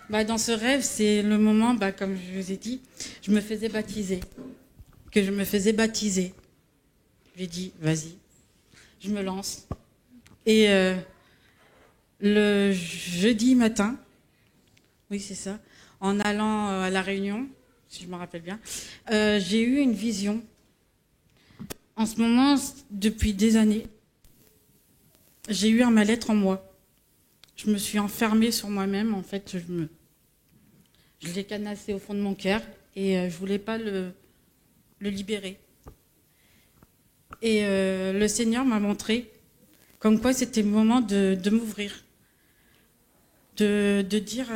Dans ce rêve, c'est le moment, comme je vous ai dit, je me faisais baptiser. J'ai dit, vas-y, je me lance. Et le jeudi matin, oui c'est ça, en allant à la réunion, si je me rappelle bien, j'ai eu une vision. En ce moment, depuis des années, j'ai eu un mal-être en moi. Je me suis enfermée sur moi-même, en fait, je l'ai canassé au fond de mon cœur et je voulais pas le libérer. Et le Seigneur m'a montré comme quoi c'était le moment de m'ouvrir, de dire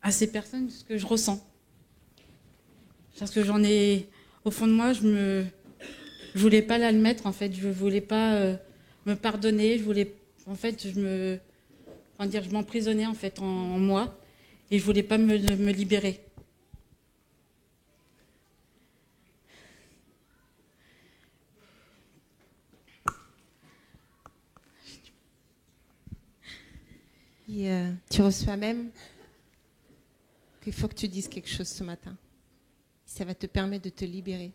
à ces personnes ce que je ressens. Parce que j'en ai, au fond de moi, je voulais pas l'admettre, en fait, je voulais pas me pardonner, je m'emprisonnais en fait en moi et je voulais pas me libérer. Et tu reçois même qu'il faut que tu dises quelque chose ce matin. Ça va te permettre de te libérer.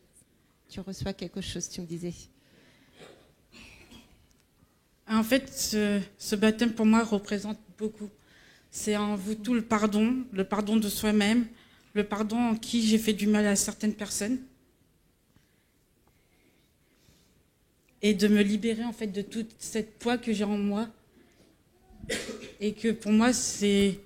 Tu reçois quelque chose, tu me disais. En fait, ce baptême pour moi représente beaucoup. C'est en vous tout le pardon de soi-même, le pardon en qui j'ai fait du mal à certaines personnes. Et de me libérer en fait de toute cette poids que j'ai en moi. Et que pour moi, c'est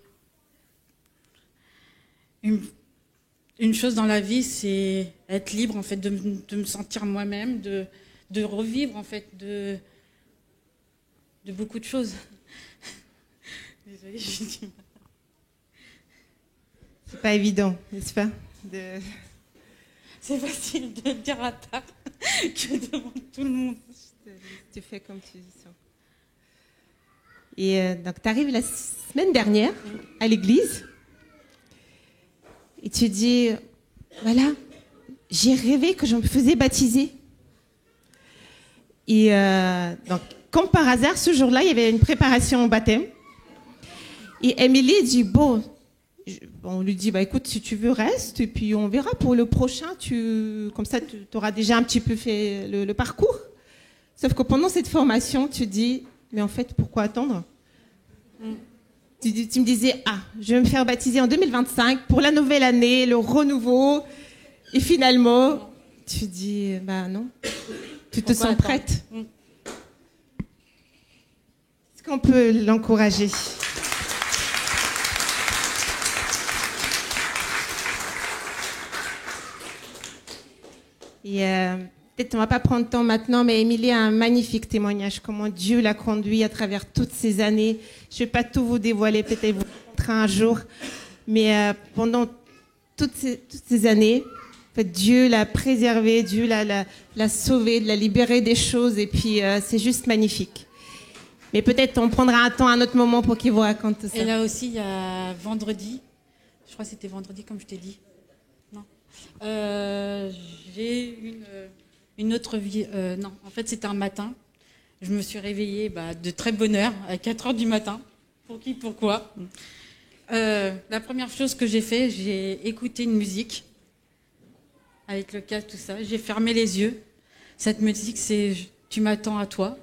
une chose dans la vie, c'est être libre en fait, de me sentir moi-même, de revivre en fait, de beaucoup de choses. Désolée, j'ai dit. C'est pas évident, n'est-ce pas? C'est facile de le dire à table que devant tout le monde. Tu fais comme tu sens. Et donc, tu arrives la semaine dernière à l'église et tu dis, voilà, j'ai rêvé que je me faisais baptiser. Et donc, comme par hasard, ce jour-là, il y avait une préparation au baptême. Et Émilie dit, on lui dit, écoute, si tu veux, reste, et puis on verra pour le prochain, comme ça, tu auras déjà un petit peu fait le parcours. Sauf que pendant cette formation, tu dis, mais en fait, pourquoi attendre? Tu me disais, je vais me faire baptiser en 2025 pour la nouvelle année, le renouveau. Et finalement, tu dis, non, tu te sens prête. Est-ce qu'on peut l'encourager? Et peut-être on ne va pas prendre le temps maintenant, mais Émilie a un magnifique témoignage, comment Dieu l'a conduit à travers toutes ces années. Je ne vais pas tout vous dévoiler, peut-être vous montrer un jour, mais pendant toutes ces années, en fait, Dieu l'a préservée, Dieu l'a sauvée, l'a libérée des choses, et puis c'est juste magnifique. Mais peut-être on prendra un temps à un autre moment pour qu'il vous raconte tout ça. Et là aussi, il y a vendredi, je crois que c'était vendredi comme je t'ai dit. Non. J'ai une autre vie. Non, en fait, c'était un matin. Je me suis réveillée de très bonne heure, à 4h du matin. Pour qui, pourquoi la première chose que j'ai fait, j'ai écouté une musique avec le casque, tout ça. J'ai fermé les yeux. Cette musique, c'est « Tu m'attends à toi ».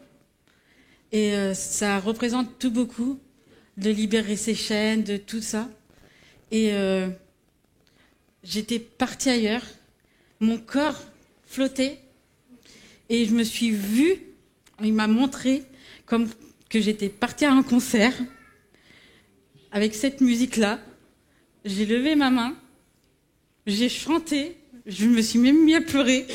Et ça représente tout beaucoup, de libérer ses chaînes, de tout ça. Et j'étais partie ailleurs, mon corps flottait, et je me suis vue, il m'a montré comme que j'étais partie à un concert, avec cette musique-là. J'ai levé ma main, j'ai chanté, je me suis même mis à pleurer.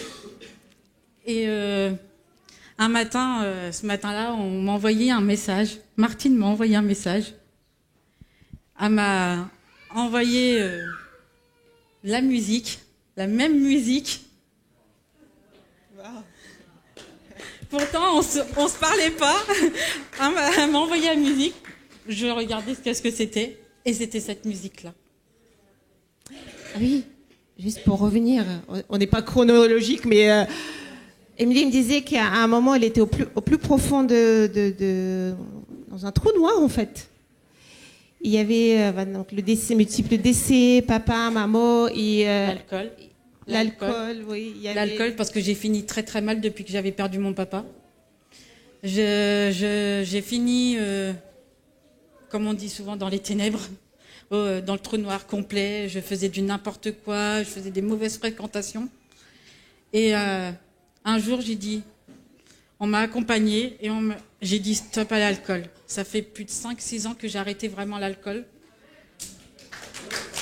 Et un matin, ce matin-là, on m'a envoyé un message. Martine m'a envoyé un message. Elle m'a envoyé la musique, la même musique. Wow. Pourtant, on se parlait pas. Elle m'a envoyé la musique. Je regardais qu'est-ce que c'était. Et c'était cette musique-là. Oui, juste pour revenir, on n'est pas chronologique, mais Émilie me disait qu'à un moment, elle était au plus profond dans un trou noir, en fait. Il y avait donc le décès, multiples décès, papa, maman et l'alcool, oui. Il y avait... L'alcool, parce que j'ai fini très très mal depuis que j'avais perdu mon papa. J'ai fini, comme on dit souvent, dans les ténèbres, dans le trou noir complet. Je faisais du n'importe quoi, je faisais des mauvaises fréquentations. Et un jour, j'ai dit, on m'a accompagnée et j'ai dit stop à l'alcool. Ça fait plus de 5-6 ans que j'ai arrêté vraiment l'alcool.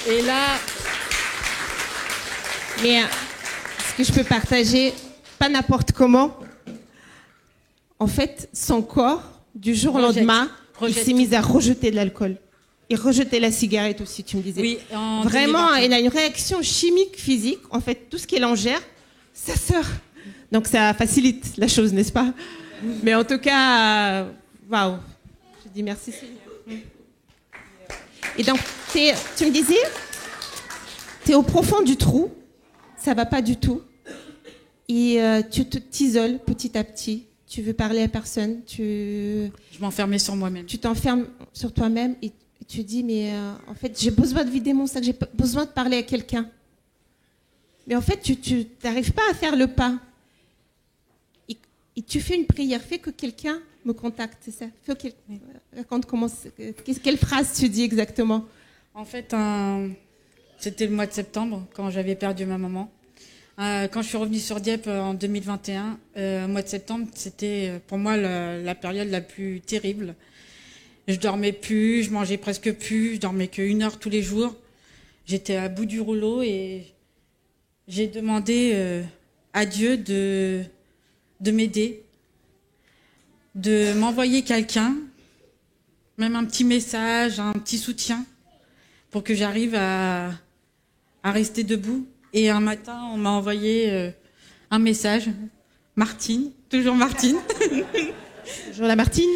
Et là... Mais ce que je peux partager, pas n'importe comment, en fait, son corps, du jour au lendemain, il s'est mis à rejeter de l'alcool. Et rejeter la cigarette aussi, tu me disais. Oui, vraiment, il a une réaction chimique, physique. En fait, tout ce qu'il ingère, ça sort. Donc ça facilite la chose, n'est-ce pas? Mais en tout cas, waouh. Je dis merci Seigneur. Et donc, tu me disais, tu es au profond du trou, ça va pas du tout. Et tu t'isoles petit à petit. Tu veux parler à personne. Je m'enfermais sur moi-même. Tu t'enfermes sur toi-même et tu dis, mais en fait, j'ai besoin de vider mon sac, j'ai besoin de parler à quelqu'un. Mais en fait, tu n'arrives pas à faire le pas. Et tu fais une prière, fais que quelqu'un me contacte, c'est ça. Raconte quelle phrase tu dis exactement. En fait, c'était le mois de septembre, quand j'avais perdu ma maman. Quand je suis revenue sur Dieppe en 2021, au mois de septembre, c'était pour moi la période la plus terrible. Je dormais plus, je mangeais presque plus, je dormais qu'1 heure tous les jours. J'étais à bout du rouleau et j'ai demandé à Dieu de m'aider, de m'envoyer quelqu'un, même un petit message, un petit soutien, pour que j'arrive à rester debout. Et un matin, on m'a envoyé un message. Martine, toujours Martine. Toujours la Martine.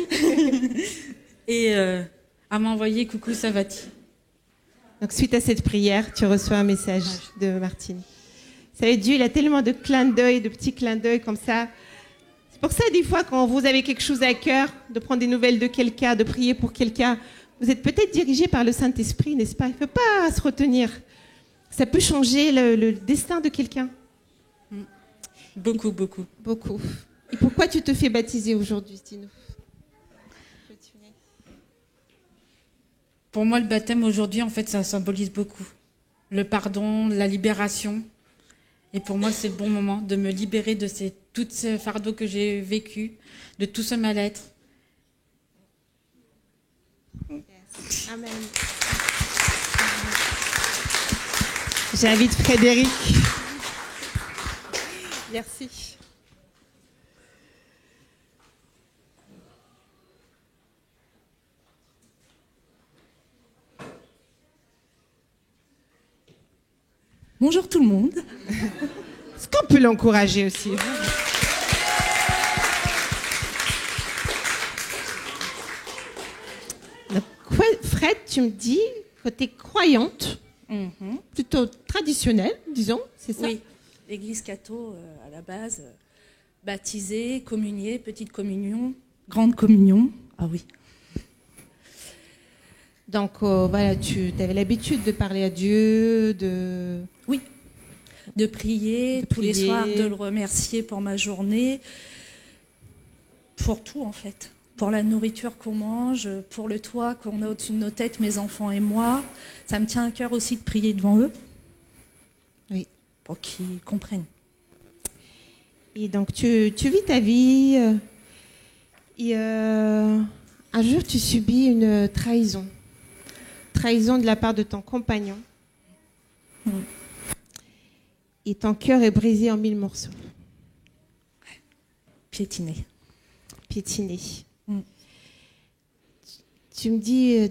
Et elle m'a envoyé « Coucou, ça va-t-il ?» Donc suite à cette prière, tu reçois un message de Martine. Vous savez, Dieu, il a tellement de clins d'œil, de petits clins d'œil comme ça. C'est pour ça, des fois, quand vous avez quelque chose à cœur, de prendre des nouvelles de quelqu'un, de prier pour quelqu'un, vous êtes peut-être dirigé par le Saint-Esprit, n'est-ce pas? Il ne faut pas se retenir. Ça peut changer le destin de quelqu'un. Beaucoup, beaucoup. Beaucoup. Et pourquoi tu te fais baptiser aujourd'hui, dis-nous? Pour moi, le baptême aujourd'hui, en fait, ça symbolise beaucoup. Le pardon, la libération. Et pour moi, c'est le bon moment de me libérer de tous ces fardeaux que j'ai vécus, de tout ce mal-être. Yes. Amen. J'invite Frédéric. Merci. Bonjour tout le monde. Est-ce qu'on peut l'encourager aussi? Fred, tu me dis que tu es croyante, plutôt traditionnelle, disons, c'est ça? Oui, l'église catho à la base, baptisée, communiée, petite communion, grande communion. Ah oui. Donc voilà, tu avais l'habitude de parler à Dieu, Oui, de prier tous les soirs, de le remercier pour ma journée, pour tout en fait. pour la nourriture qu'on mange, pour le toit qu'on a au-dessus de nos têtes, mes enfants et moi. Ça me tient à cœur aussi de prier devant eux. Oui. Pour qu'ils comprennent. Et donc, tu vis ta vie et un jour, tu subis une trahison. Trahison de la part de ton compagnon. Et ton cœur est brisé en 1000 morceaux. Piétiner. Piétiné. Tu me dis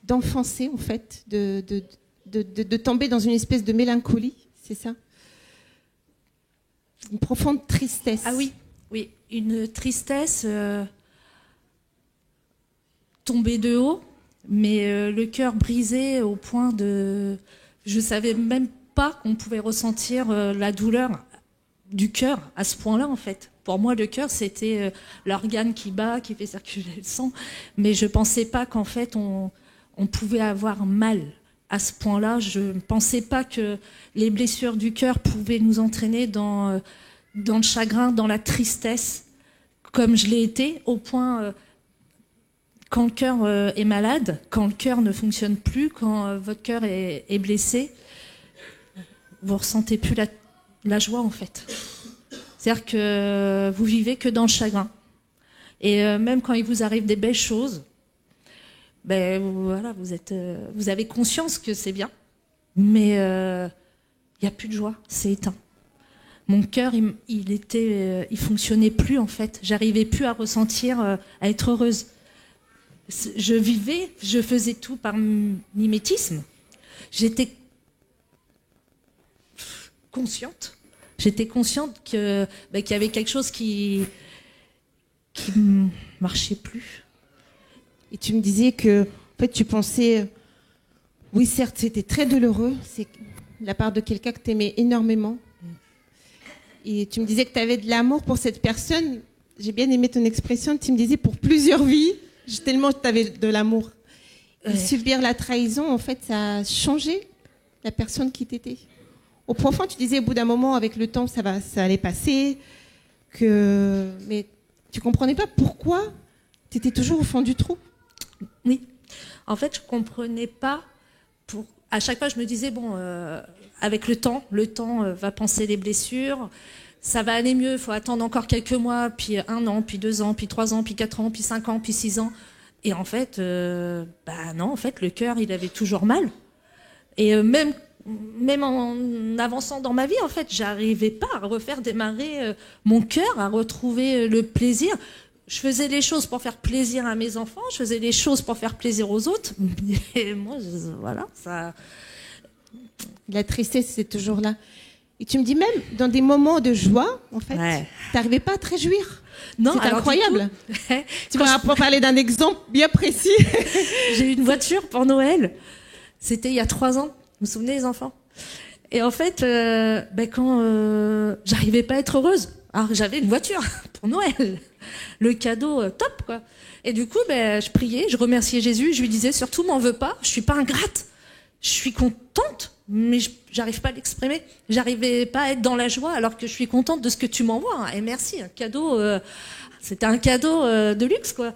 d'enfoncer, en fait, de tomber dans une espèce de mélancolie, c'est ça? Une profonde tristesse. Ah oui, oui, une tristesse tombée de haut, mais le cœur brisé au point de... Je savais même pas qu'on pouvait ressentir la douleur du cœur à ce point-là, en fait. Pour moi, le cœur, c'était l'organe qui bat, qui fait circuler le sang. Mais je ne pensais pas qu'en fait, on pouvait avoir mal à ce point-là. Je ne pensais pas que les blessures du cœur pouvaient nous entraîner dans le chagrin, dans la tristesse, comme je l'ai été, au point, quand le cœur est malade, quand le cœur ne fonctionne plus, quand votre cœur est blessé, vous ne ressentez plus la joie, en fait. C'est-à-dire que vous vivez que dans le chagrin. Et même quand il vous arrive des belles choses, ben voilà, vous avez conscience que c'est bien, mais il n'y a plus de joie, c'est éteint. Mon cœur, il fonctionnait plus en fait. J'arrivais plus à ressentir, à être heureuse. Je faisais tout par mimétisme. J'étais consciente. J'étais consciente qu'il y avait quelque chose qui ne marchait plus. Et tu me disais que, en fait, tu pensais, oui, certes, c'était très douloureux, c'est de la part de quelqu'un que tu aimais énormément. Et tu me disais que tu avais de l'amour pour cette personne. J'ai bien aimé ton expression. Tu me disais pour plusieurs vies, tellement tu avais de l'amour. Et subir la trahison, en fait, ça a changé la personne qui t'étais. Au profond, tu disais au bout d'un moment, avec le temps, ça allait passer, mais tu comprenais pas pourquoi tu étais toujours au fond du trou. Oui. En fait, je comprenais pas. À chaque fois, je me disais, bon, avec le temps va panser les blessures, ça va aller mieux, il faut attendre encore quelques mois, puis 1 an, puis 2 ans, puis 3 ans, puis 4 ans, puis 5 ans, puis 6 ans. Et en fait, non, en fait, le cœur, il avait toujours mal. Et même en avançant dans ma vie, en fait, j'arrivais pas à refaire démarrer mon cœur, à retrouver le plaisir. Je faisais les choses pour faire plaisir à mes enfants, je faisais les choses pour faire plaisir aux autres. Et moi, voilà, ça... La tristesse, c'est toujours là. Et tu me dis même, dans des moments de joie, en fait, tu n'arrivais pas à te réjouir. Non, c'est incroyable. Tu vas parler d'un exemple bien précis. J'ai eu une voiture pour Noël. C'était il y a 3 ans. Vous vous souvenez, les enfants? Et en fait, quand j'arrivais pas à être heureuse, alors j'avais une voiture pour Noël. Le cadeau top, quoi. Et du coup, je priais, je remerciais Jésus, je lui disais surtout, m'en veux pas, je suis pas ingrate. Je suis contente, mais j'arrive pas à l'exprimer. J'arrivais pas à être dans la joie alors que je suis contente de ce que tu m'envoies. Et merci, un cadeau, c'était un cadeau de luxe, quoi.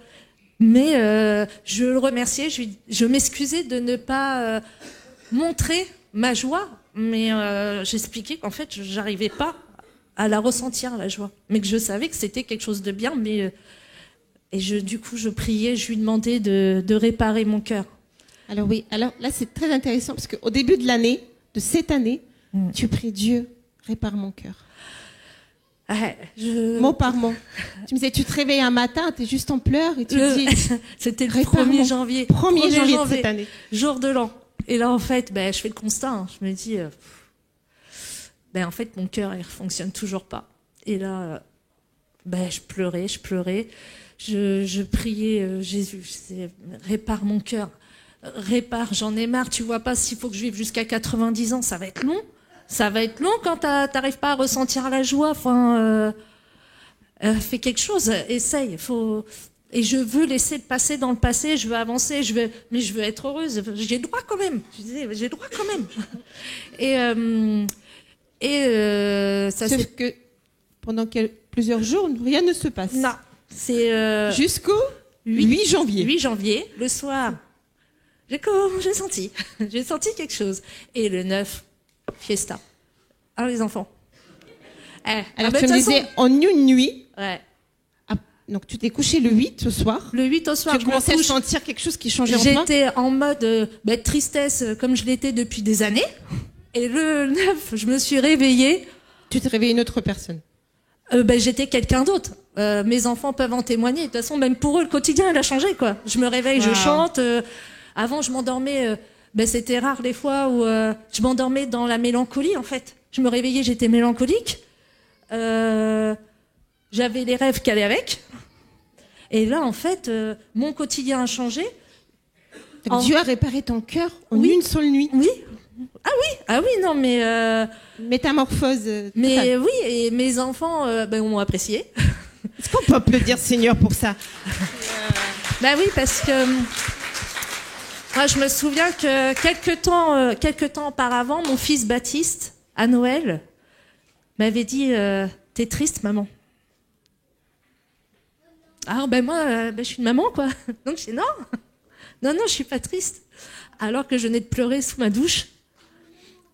Mais je le remerciais, je m'excusais de ne pas montrer ma joie, mais j'expliquais qu'en fait, j'arrivais pas à la ressentir, la joie. Mais que je savais que c'était quelque chose de bien, mais... du coup, je priais, je lui demandais de réparer mon cœur. Alors oui, alors là c'est très intéressant parce qu'au début de cette année, tu pries Dieu, répare mon cœur. Mot par mot. Tu me disais, tu te réveilles un matin, tu es juste en pleurs et tu dis... C'était le 1er janvier. 1er janvier de cette année. Jour de l'an. Et là en fait, je fais le constat, je me dis, en fait mon cœur il ne fonctionne toujours pas. Et là, je pleurais. Je priais Jésus, répare mon cœur. Répare, j'en ai marre, tu vois pas s'il faut que je vive jusqu'à 90 ans, ça va être long. Ça va être long quand t'arrives pas à ressentir la joie. Enfin, fais quelque chose, essaye. Et je veux laisser le passé dans le passé, je veux avancer, mais je veux être heureuse. J'ai le droit quand même. Je disais, j'ai le droit quand même. Sauf que pendant plusieurs jours, rien ne se passe. Non. C'est Jusqu'au 8 janvier. 8 janvier, le soir. J'ai senti quelque chose. Et le 9, fiesta. Alors les enfants. Alors tu me disais en une nuit. Ouais. Donc tu t'es couché le 8 ce soir. Le 8 au soir, Tu commençais à sentir quelque chose qui changeait en toi. J'étais en mode tristesse comme je l'étais depuis des années. Et le 9, je me suis réveillée. Tu t'es réveillée une autre personne. J'étais quelqu'un d'autre. Mes enfants peuvent en témoigner. De toute façon, même pour eux, le quotidien, il a changé, quoi. Je me réveille, je chante. Avant, je m'endormais. C'était rare les fois où je m'endormais dans la mélancolie, en fait. Je me réveillais, j'étais mélancolique. J'avais les rêves qui allaient avec. Et là, en fait, mon quotidien a changé. Dieu a réparé ton cœur en une seule nuit. Oui. Ah oui, non, mais... Métamorphose. Mais oui, et mes enfants ont apprécié. Est-ce qu'on peut applaudir Seigneur pour ça? Oui, parce que... Moi, je me souviens que quelques temps auparavant, mon fils Baptiste, à Noël, m'avait dit t'es triste, maman? Alors, moi, je suis une maman, quoi. Donc, je dis non, je suis pas triste. Alors que je venais de pleurer sous ma douche.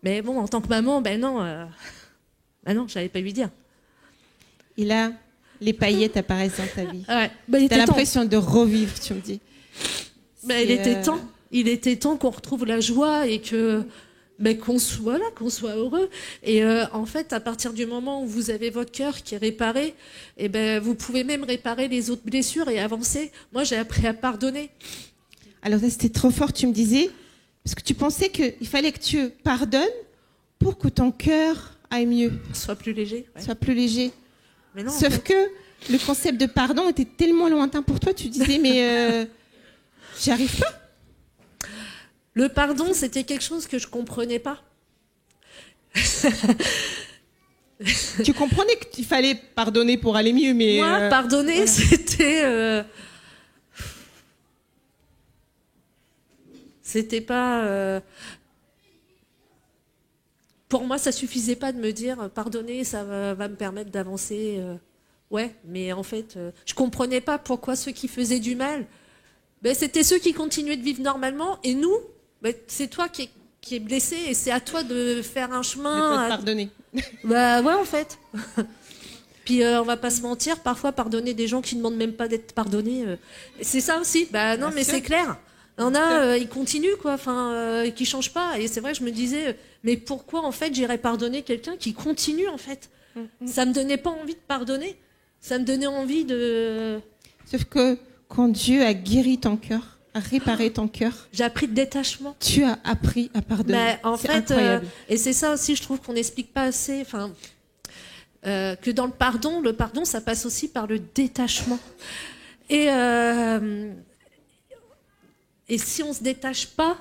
Mais bon, en tant que maman, non, j'allais pas lui dire. Et là, les paillettes apparaissent dans ta vie. Ouais. T'as l'impression de revivre, tu me dis. Il était temps. Il était temps qu'on retrouve la joie et que qu'on soit heureux. Et en fait, à partir du moment où vous avez votre cœur qui est réparé, vous pouvez même réparer les autres blessures et avancer. Moi, j'ai appris à pardonner. Alors ça, c'était trop fort, tu me disais, parce que tu pensais qu'il fallait que tu pardonnes pour que ton cœur aille mieux. Soit plus léger. Ouais. Soit plus léger. Mais non, Sauf que le concept de pardon était tellement lointain pour toi, tu disais, mais j'y arrive pas. Le pardon, c'était quelque chose que je comprenais pas. Tu comprenais qu'il fallait pardonner pour aller mieux, mais... Moi, pardonner, c'était... C'était pas... Pour moi, ça suffisait pas de me dire pardonner, ça va me permettre d'avancer. Ouais, mais en fait, je comprenais pas pourquoi ceux qui faisaient du mal, c'était ceux qui continuaient de vivre normalement, et nous, c'est toi qui est blessé, et c'est à toi de faire un chemin. De pardonner. Ouais, en fait. Puis on va pas se mentir, parfois pardonner des gens qui ne demandent même pas d'être pardonnés, c'est ça aussi. Non, mais c'est clair. Il y en a, ils continuent, quoi, qui changent pas. Et c'est vrai, je me disais, mais pourquoi, en fait, j'irais pardonner quelqu'un qui continue, en fait? Ça me donnait pas envie de pardonner. Ça me donnait envie de... Sauf que quand Dieu a guéri ton cœur, a réparé ton cœur, j'ai appris le détachement. Tu as appris à pardonner. En c'est fait, incroyable. Et c'est ça aussi, je trouve qu'on n'explique pas assez. Que dans le pardon, ça passe aussi par le détachement. Et si on se détache pas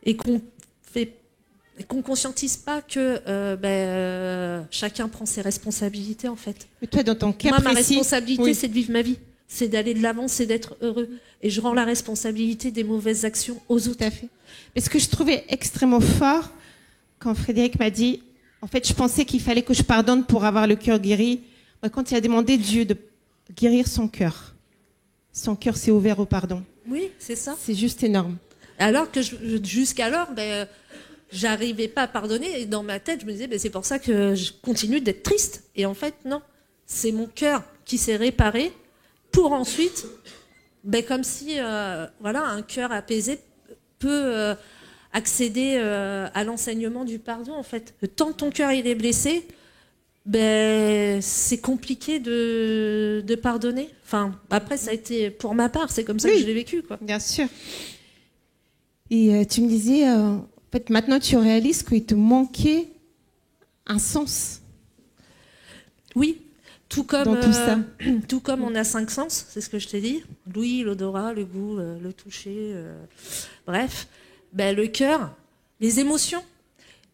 et qu'on conscientise pas que chacun prend ses responsabilités, en fait. Mais toi, dans ton cas moi, ma précis, responsabilité, c'est de vivre ma vie, c'est d'aller de l'avant, c'est d'être heureux. Et je rends la responsabilité des mauvaises actions aux autres. Tout à fait. Mais ce que je trouvais extrêmement fort, quand Frédéric m'a dit, en fait, je pensais qu'il fallait que je pardonne pour avoir le cœur guéri. Quand il a demandé Dieu de guérir son cœur s'est ouvert au pardon. Oui, c'est ça. C'est juste énorme. Alors que jusqu'alors, j'arrivais pas à pardonner. Et dans ma tête, je me disais, c'est pour ça que je continue d'être triste. Et en fait, non. C'est mon cœur qui s'est réparé pour ensuite, comme si un cœur apaisé peut accéder à l'enseignement du pardon, en fait. Tant que ton cœur il est blessé, c'est compliqué de pardonner. Après, ça a été pour ma part, c'est comme ça que je l'ai vécu, quoi. Bien sûr. Et tu me disais, en fait, maintenant tu réalises qu'il te manquait un sens. Oui, tout comme dans tout ça. Tout comme on a 5 sens, c'est ce que je t'ai dit. L'ouïe, l'odorat, le goût, le toucher, bref. Le cœur, les émotions.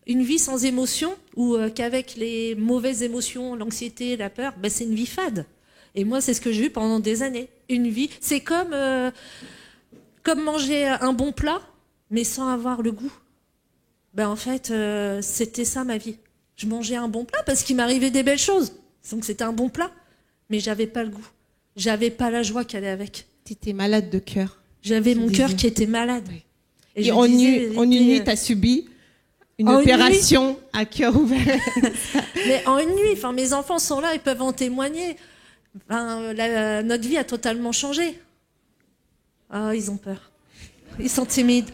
Une vie sans émotion, ou qu'avec les mauvaises émotions, l'anxiété, la peur, c'est une vie fade. Et moi, c'est ce que j'ai eu pendant des années. Une vie, c'est comme manger un bon plat, mais sans avoir le goût. En fait, c'était ça ma vie. Je mangeais un bon plat parce qu'il m'arrivait des belles choses. Donc c'était un bon plat, mais j'avais pas le goût. j'avais pas la joie qui allait avec. Tu étais malade de cœur. J'avais Tu mon disais. cœur qui était malade. Et je en disais, une nuit, tu as subi une En une opération à cœur ouvert. Mais en une nuit, enfin, mes enfants sont là, ils peuvent en témoigner. Enfin, notre vie a totalement changé. Ah, ils ont peur. Ils sont timides.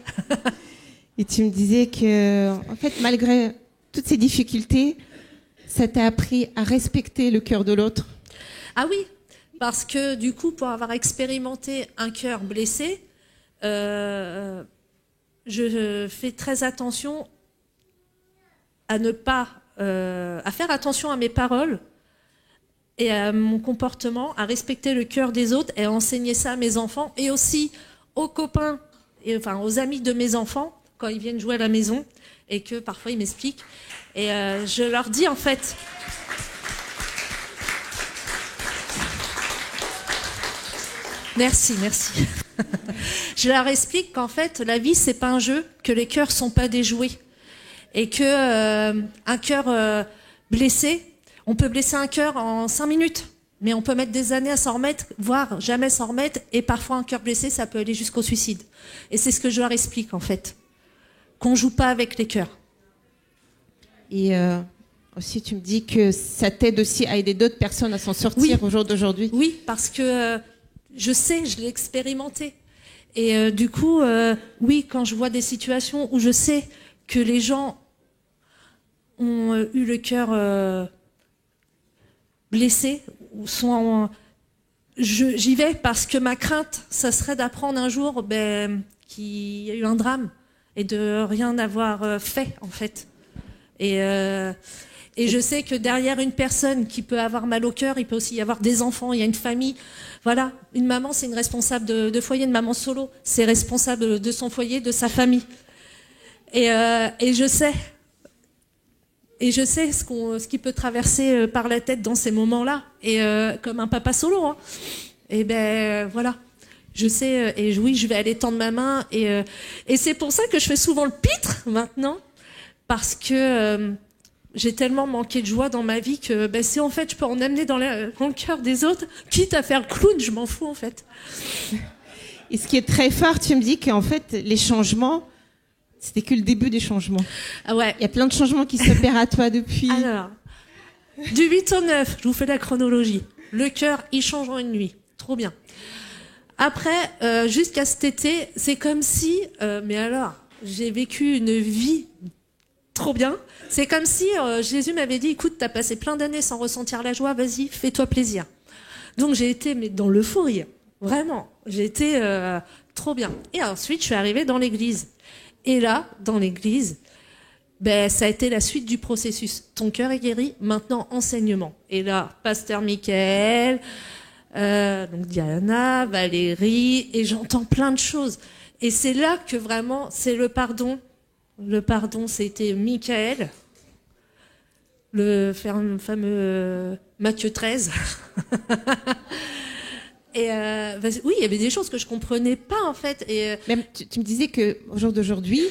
Et tu me disais que, en fait, malgré toutes ces difficultés, ça t'a appris à respecter le cœur de l'autre. Ah oui, parce que du coup, pour avoir expérimenté un cœur blessé, je fais très attention à ne pas, à faire attention à mes paroles et à mon comportement, à respecter le cœur des autres et à enseigner ça à mes enfants et aussi aux copains, et, enfin aux amis de mes enfants quand ils viennent jouer à la maison et que parfois ils m'expliquent. Et je leur dis en fait... Merci. Je leur explique qu'en fait, la vie, c'est pas un jeu, que les cœurs sont pas des jouets. Et que un cœur blessé, on peut blesser un cœur en 5 minutes, mais on peut mettre des années à s'en remettre, voire jamais s'en remettre, et parfois un cœur blessé, ça peut aller jusqu'au suicide. Et c'est ce que je leur explique, en fait. Qu'on joue pas avec les cœurs. Et aussi, tu me dis que ça t'aide aussi à aider d'autres personnes à s'en sortir au jour d'aujourd'hui. Oui, parce que je sais, je l'ai expérimenté. Et du coup, oui, quand je vois des situations où je sais que les gens ont eu le cœur blessé, ou j'y vais parce que ma crainte, ça serait d'apprendre un jour qu'il y a eu un drame et de rien avoir fait, en fait. Et je sais que derrière une personne qui peut avoir mal au cœur, il peut aussi y avoir des enfants, il y a une famille. Voilà, une maman, c'est une responsable de foyer, une maman solo, c'est responsable de son foyer, de sa famille. Et je sais ce qui peut traverser par la tête dans ces moments-là. Et comme un papa solo, hein. Et voilà. Je sais, et oui, je vais aller tendre ma main. Et c'est pour ça que je fais souvent le pitre maintenant, parce que j'ai tellement manqué de joie dans ma vie que si en fait je peux en amener dans le cœur des autres, quitte à faire le clown, je m'en fous en fait. Et ce qui est très fort, tu me dis qu'en fait les changements, c'était que le début des changements. Ah ouais. Il y a plein de changements qui s'opèrent à toi depuis. Alors, du 8 au 9, je vous fais la chronologie. Le cœur, il change en une nuit. Trop bien. Après, jusqu'à cet été, c'est comme si... mais alors, j'ai vécu une vie trop bien. C'est comme si Jésus m'avait dit, écoute, t'as passé plein d'années sans ressentir la joie, vas-y, fais-toi plaisir. Donc j'ai été dans l'euphorie. Vraiment. J'ai été trop bien. Et ensuite, je suis arrivée dans l'église. Et là, dans l'église, ça a été la suite du processus. Ton cœur est guéri, maintenant enseignement. Et là, pasteur Michael, donc Diana, Valérie, et j'entends plein de choses. Et c'est là que vraiment, c'est le pardon. Le pardon, c'était Michael, le fameux Matthieu 13. Et oui, il y avait des choses que je comprenais pas en fait. Et même tu me disais que au jour d'aujourd'hui,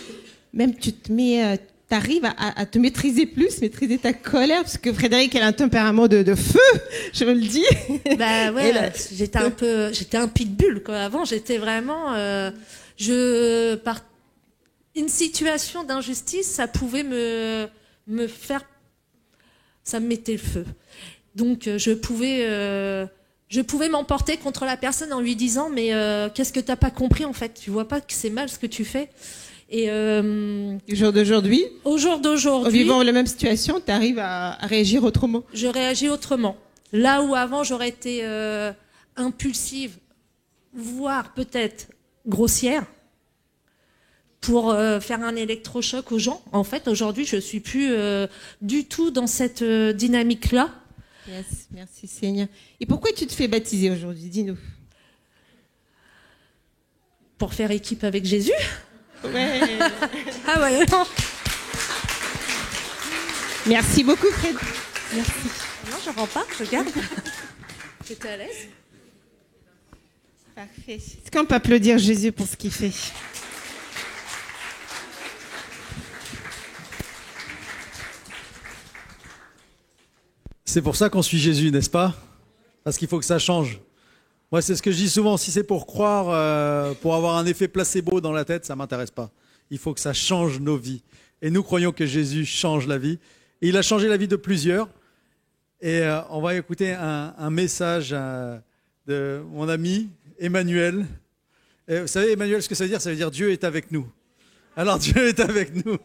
même tu te mets, t'arrives à te maîtriser plus, maîtriser ta colère, parce que Frédéric elle a un tempérament de feu, je le dis. Bah ouais, là, j'étais un pitbull quoi. Avant, j'étais vraiment, par une situation d'injustice, ça pouvait me faire, ça me mettait le feu. Donc je pouvais m'emporter contre la personne en lui disant mais qu'est-ce que t'as pas compris en fait, tu vois pas que c'est mal ce que tu fais. Et au jour d'aujourd'hui, en vivant la même situation, tu arrives à réagir autrement. Je réagis autrement. Là où avant j'aurais été impulsive, voire peut-être grossière, pour faire un électrochoc aux gens. En fait, aujourd'hui, je suis plus du tout dans cette dynamique-là. Yes, merci Seigneur. Et pourquoi tu te fais baptiser aujourd'hui? Dis-nous. Pour faire équipe avec Jésus. Ouais. Ah ouais. Merci beaucoup Fred. Merci. Non, je rends pas, je garde. J'étais à l'aise. Parfait. Est-ce qu'on peut applaudir Jésus pour ce qu'il fait? C'est pour ça qu'on suit Jésus, n'est-ce pas? Parce qu'il faut que ça change. Moi, c'est ce que je dis souvent. Si c'est pour croire, pour avoir un effet placebo dans la tête, ça m'intéresse pas. Il faut que ça change nos vies. Et nous croyons que Jésus change la vie. Et il a changé la vie de plusieurs. Et on va écouter un message de mon ami Emmanuel. Et vous savez, Emmanuel, ce que ça veut dire? Ça veut dire Dieu est avec nous. Alors Dieu est avec nous.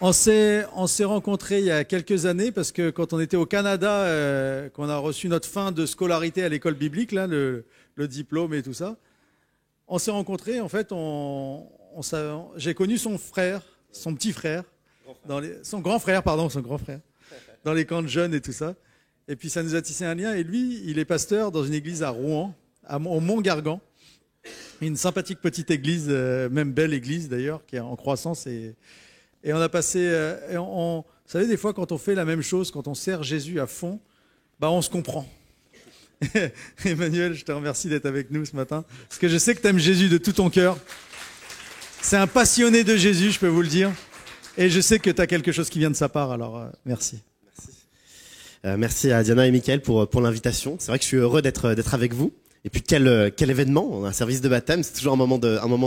On s'est rencontrés il y a quelques années parce que quand on était au Canada, qu'on a reçu notre fin de scolarité à l'école biblique, là, le diplôme et tout ça, on s'est rencontrés. En fait, j'ai connu son frère, son petit frère, son grand frère, dans les camps de jeunes et tout ça. Et puis ça nous a tissé un lien. Et lui, il est pasteur dans une église à Rouen, au Mont-Gargan. Une sympathique petite église, même belle église d'ailleurs, qui est en croissance. Et on a passé... vous savez, des fois, quand on fait la même chose, quand on sert Jésus à fond, bah, on se comprend. Emmanuel, je te remercie d'être avec nous ce matin, parce que je sais que tu aimes Jésus de tout ton cœur. C'est un passionné de Jésus, je peux vous le dire. Et je sais que tu as quelque chose qui vient de sa part, alors merci. Merci à Diana et Mickaël pour l'invitation. C'est vrai que je suis heureux d'être avec vous. Et puis quel événement, un service de baptême, c'est toujours un moment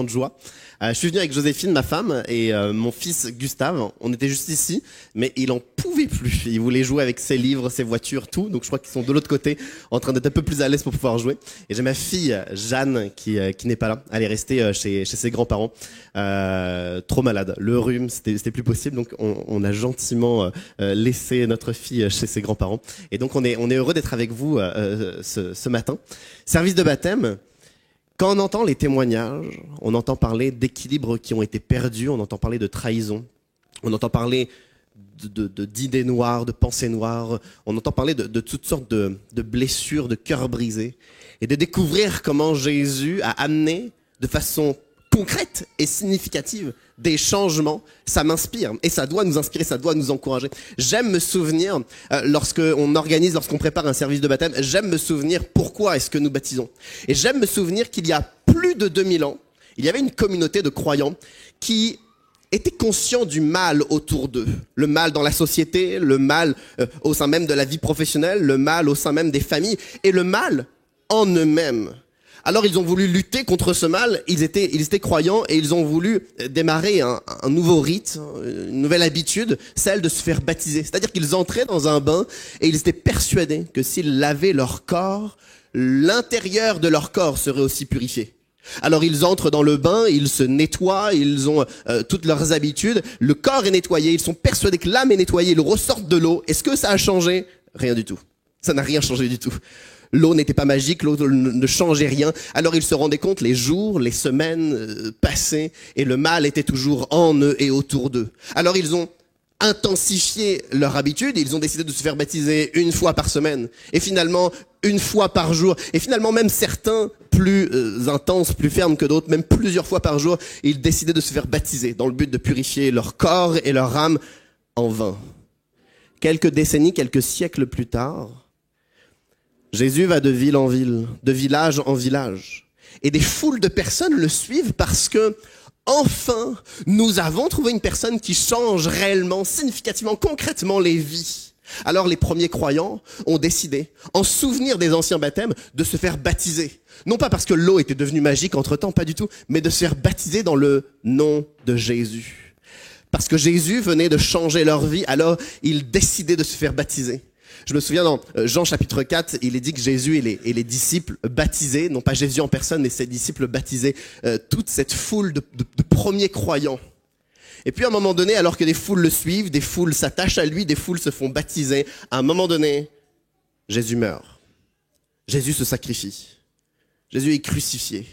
de joie. Je suis venu avec Joséphine, ma femme, et mon fils Gustave. On était juste ici, mais il en pouvait plus. Il voulait jouer avec ses livres, ses voitures, tout. Donc je crois qu'ils sont de l'autre côté, en train d'être un peu plus à l'aise pour pouvoir jouer. Et j'ai ma fille Jeanne qui n'est pas là. Elle est restée chez ses grands-parents, trop malade. Le rhume, c'était plus possible. Donc on a gentiment laissé notre fille chez ses grands-parents. Et donc on est heureux d'être avec vous ce matin. Service de baptême. Quand on entend les témoignages, on entend parler d'équilibres qui ont été perdus, on entend parler de trahison, on entend parler d'idées noires, de pensées noires, on entend parler de toutes sortes de blessures, de cœurs brisés, et de découvrir comment Jésus a amené de façon concrète et significative des changements, ça m'inspire et ça doit nous inspirer, ça doit nous encourager. J'aime me souvenir, lorsqu'on prépare un service de baptême, j'aime me souvenir pourquoi est-ce que nous baptisons. Et j'aime me souvenir qu'il y a plus de 2000 ans, il y avait une communauté de croyants qui étaient conscients du mal autour d'eux. Le mal dans la société, le mal au sein même de la vie professionnelle, le mal au sein même des familles et le mal en eux-mêmes. Alors ils ont voulu lutter contre ce mal, ils étaient croyants et ils ont voulu démarrer un nouveau rite, une nouvelle habitude, celle de se faire baptiser. C'est-à-dire qu'ils entraient dans un bain et ils étaient persuadés que s'ils lavaient leur corps, l'intérieur de leur corps serait aussi purifié. Alors ils entrent dans le bain, ils se nettoient, ils ont toutes leurs habitudes, le corps est nettoyé, ils sont persuadés que l'âme est nettoyée, ils ressortent de l'eau. Est-ce que ça a changé? Rien du tout. Ça n'a rien changé du tout. L'eau n'était pas magique, l'eau ne changeait rien. Alors ils se rendaient compte, les jours, les semaines passaient, et le mal était toujours en eux et autour d'eux. Alors ils ont intensifié leur habitude, ils ont décidé de se faire baptiser une fois par semaine, et finalement une fois par jour, et finalement même certains plus intenses, plus fermes que d'autres, même plusieurs fois par jour, ils décidaient de se faire baptiser dans le but de purifier leur corps et leur âme en vain. Quelques décennies, quelques siècles plus tard, Jésus va de ville en ville, de village en village. Et des foules de personnes le suivent parce que, enfin, nous avons trouvé une personne qui change réellement, significativement, concrètement les vies. Alors les premiers croyants ont décidé, en souvenir des anciens baptêmes, de se faire baptiser. Non pas parce que l'eau était devenue magique entre-temps, pas du tout, mais de se faire baptiser dans le nom de Jésus. Parce que Jésus venait de changer leur vie, alors ils décidaient de se faire baptiser. Je me souviens dans Jean chapitre 4, il est dit que Jésus et les disciples baptisaient, non pas Jésus en personne, mais ses disciples baptisaient toute cette foule de premiers croyants. Et puis à un moment donné, alors que des foules le suivent, des foules s'attachent à lui, des foules se font baptiser, à un moment donné, Jésus meurt. Jésus se sacrifie. Jésus est crucifié.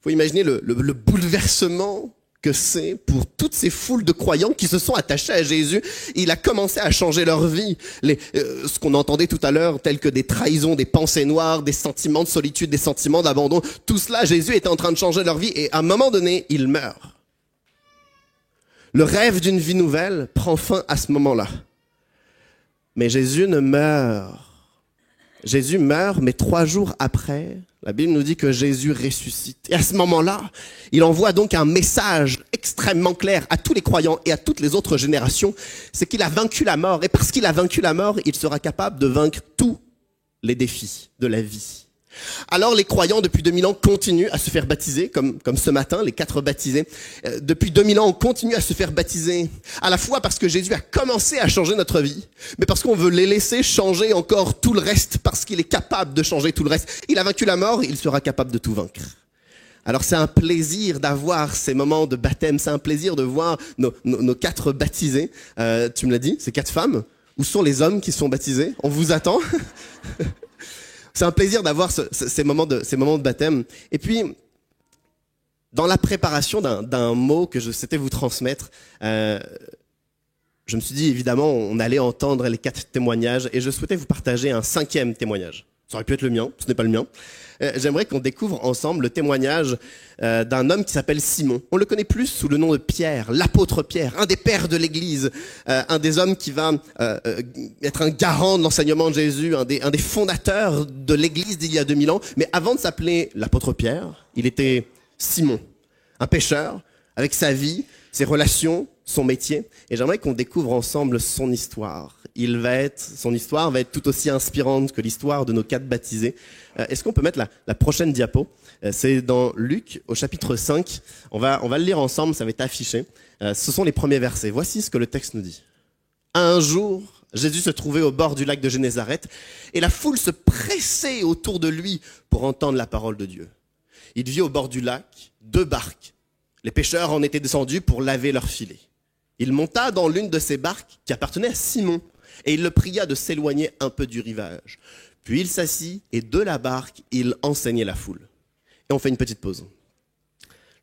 Faut imaginer le bouleversement que c'est pour toutes ces foules de croyants qui se sont attachés à Jésus. Il a commencé à changer leur vie. Ce qu'on entendait tout à l'heure, tels que des trahisons, des pensées noires, des sentiments de solitude, des sentiments d'abandon, tout cela, Jésus était en train de changer leur vie et à un moment donné, il meurt. Le rêve d'une vie nouvelle prend fin à ce moment-là. Mais Jésus ne meurt Jésus meurt, mais 3 jours après, la Bible nous dit que Jésus ressuscite. Et à ce moment-là, il envoie donc un message extrêmement clair à tous les croyants et à toutes les autres générations, c'est qu'il a vaincu la mort. Et parce qu'il a vaincu la mort, il sera capable de vaincre tous les défis de la vie. Alors les croyants depuis 2000 ans continuent à se faire baptiser, comme ce matin, les 4 baptisés. Depuis 2000 ans, on continue à se faire baptiser, à la fois parce que Jésus a commencé à changer notre vie, mais parce qu'on veut les laisser changer encore tout le reste, parce qu'il est capable de changer tout le reste. Il a vaincu la mort, il sera capable de tout vaincre. Alors c'est un plaisir d'avoir ces moments de baptême, c'est un plaisir de voir nos 4 baptisés. Tu me l'as dit, ces 4 femmes. Où sont les hommes qui sont baptisés? On vous attend. C'est un plaisir d'avoir ces moments de baptême. Et puis, dans la préparation d'un mot que je souhaitais vous transmettre, je me suis dit, évidemment, on allait entendre les 4 témoignages et je souhaitais vous partager un 5e témoignage. Ça aurait pu être le mien, ce n'est pas le mien. J'aimerais qu'on découvre ensemble le témoignage d'un homme qui s'appelle Simon. On le connaît plus sous le nom de Pierre, l'apôtre Pierre, un des pères de l'Église, un des hommes qui va être un garant de l'enseignement de Jésus, un des fondateurs de l'Église d'il y a 2000 ans. Mais avant de s'appeler l'apôtre Pierre, il était Simon, un pêcheur, avec sa vie, ses relations, son métier. Et j'aimerais qu'on découvre ensemble son histoire. Son histoire va être tout aussi inspirante que l'histoire de nos 4 baptisés. Est-ce qu'on peut mettre la prochaine diapo? C'est dans Luc, au chapitre 5. On va le lire ensemble, ça va être affiché. Ce sont les premiers versets. Voici ce que le texte nous dit. Un jour, Jésus se trouvait au bord du lac de Génézareth et la foule se pressait autour de lui pour entendre la parole de Dieu. Il vit au bord du lac 2 barques. Les pêcheurs en étaient descendus pour laver leurs filets. Il monta dans l'une de ces barques qui appartenait à Simon et il le pria de s'éloigner un peu du rivage. Puis il s'assit et de la barque, il enseignait la foule. Et on fait une petite pause.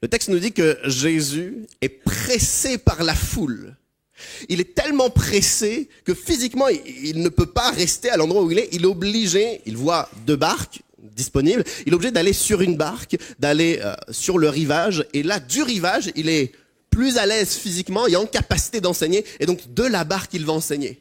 Le texte nous dit que Jésus est pressé par la foule. Il est tellement pressé que physiquement, il ne peut pas rester à l'endroit où il est. Il est obligé, il voit 2 barques disponibles, il est obligé d'aller sur une barque, d'aller sur le rivage. Et là, du rivage, il est plus à l'aise physiquement, il est en capacité d'enseigner. Et donc, de la barque, il va enseigner.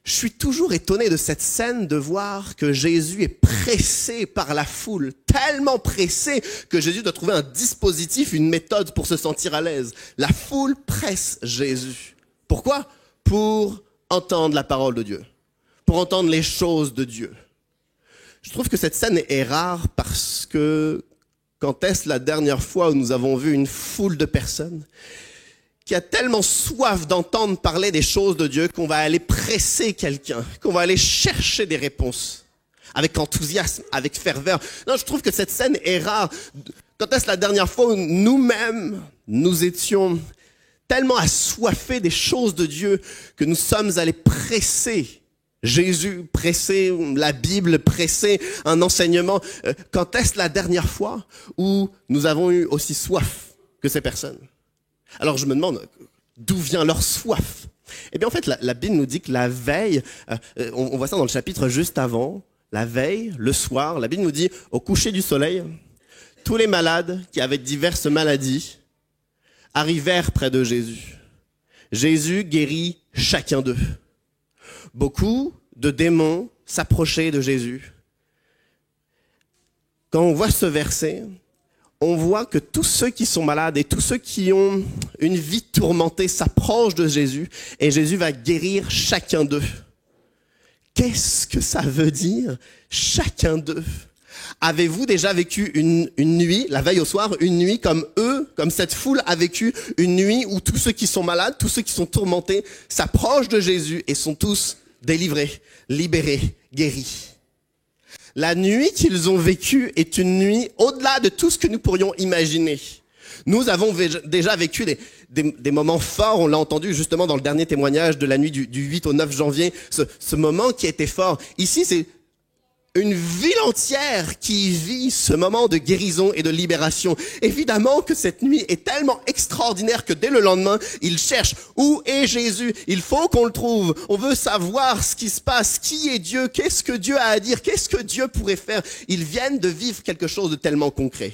Je suis toujours étonné de cette scène de voir que Jésus est pressé par la foule, tellement pressé que Jésus doit trouver un dispositif, une méthode pour se sentir à l'aise. La foule presse Jésus. Pourquoi? Pour entendre la parole de Dieu, pour entendre les choses de Dieu. Je trouve que cette scène est rare parce que quand est-ce la dernière fois où nous avons vu une foule de personnes qui a tellement soif d'entendre parler des choses de Dieu qu'on va aller presser quelqu'un, qu'on va aller chercher des réponses avec enthousiasme, avec ferveur. Non, je trouve que cette scène est rare. Quand est-ce la dernière fois où nous-mêmes, nous étions tellement assoiffés des choses de Dieu que nous sommes allés presser Jésus, presser la Bible, presser un enseignement? Quand est-ce la dernière fois où nous avons eu aussi soif que ces personnes? Alors je me demande, d'où vient leur soif? Eh bien en fait, la Bible nous dit que la veille, on voit ça dans le chapitre juste avant, la veille, le soir, la Bible nous dit, au coucher du soleil, tous les malades qui avaient diverses maladies arrivèrent près de Jésus. Jésus guérit chacun d'eux. Beaucoup de démons s'approchaient de Jésus. Quand on voit ce verset, on voit que tous ceux qui sont malades et tous ceux qui ont une vie tourmentée s'approchent de Jésus et Jésus va guérir chacun d'eux. Qu'est-ce que ça veut dire, chacun d'eux? Avez-vous déjà vécu une nuit, la veille au soir, une nuit comme eux, comme cette foule a vécu une nuit où tous ceux qui sont malades, tous ceux qui sont tourmentés s'approchent de Jésus et sont tous délivrés, libérés, guéris? La nuit qu'ils ont vécue est une nuit au-delà de tout ce que nous pourrions imaginer. Nous avons déjà vécu des moments forts, on l'a entendu justement dans le dernier témoignage de la nuit du 8 au 9 janvier, ce moment qui était fort. Ici, c'est une ville entière qui vit ce moment de guérison et de libération. Évidemment que cette nuit est tellement extraordinaire que dès le lendemain, ils cherchent où est Jésus. Il faut qu'on le trouve. On veut savoir ce qui se passe. Qui est Dieu? Qu'est-ce que Dieu a à dire? Qu'est-ce que Dieu pourrait faire? Ils viennent de vivre quelque chose de tellement concret.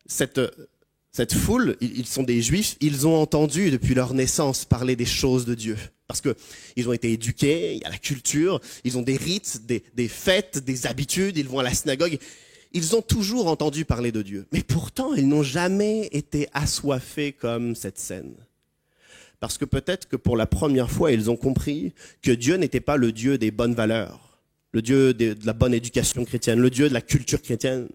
Cette foule, ils sont des Juifs, ils ont entendu depuis leur naissance parler des choses de Dieu. Parce que ils ont été éduqués, il y a la culture, ils ont des rites, des fêtes, des habitudes, ils vont à la synagogue. Ils ont toujours entendu parler de Dieu. Mais pourtant, ils n'ont jamais été assoiffés comme cette scène. Parce que peut-être que pour la première fois, ils ont compris que Dieu n'était pas le Dieu des bonnes valeurs, le Dieu de la bonne éducation chrétienne, le Dieu de la culture chrétienne.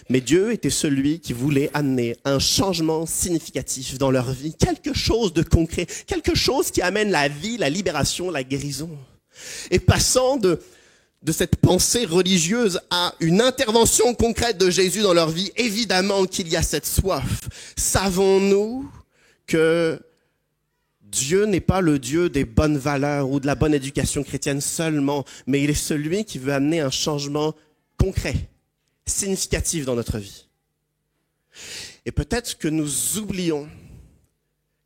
Mais Dieu était celui qui voulait amener un changement significatif dans leur vie, quelque chose de concret, quelque chose qui amène la vie, la libération, la guérison. Et passant de cette pensée religieuse à une intervention concrète de Jésus dans leur vie, évidemment qu'il y a cette soif. Savons-nous que Dieu n'est pas le Dieu des bonnes valeurs ou de la bonne éducation chrétienne seulement, mais il est celui qui veut amener un changement concret, significatif dans notre vie. Et peut-être que nous oublions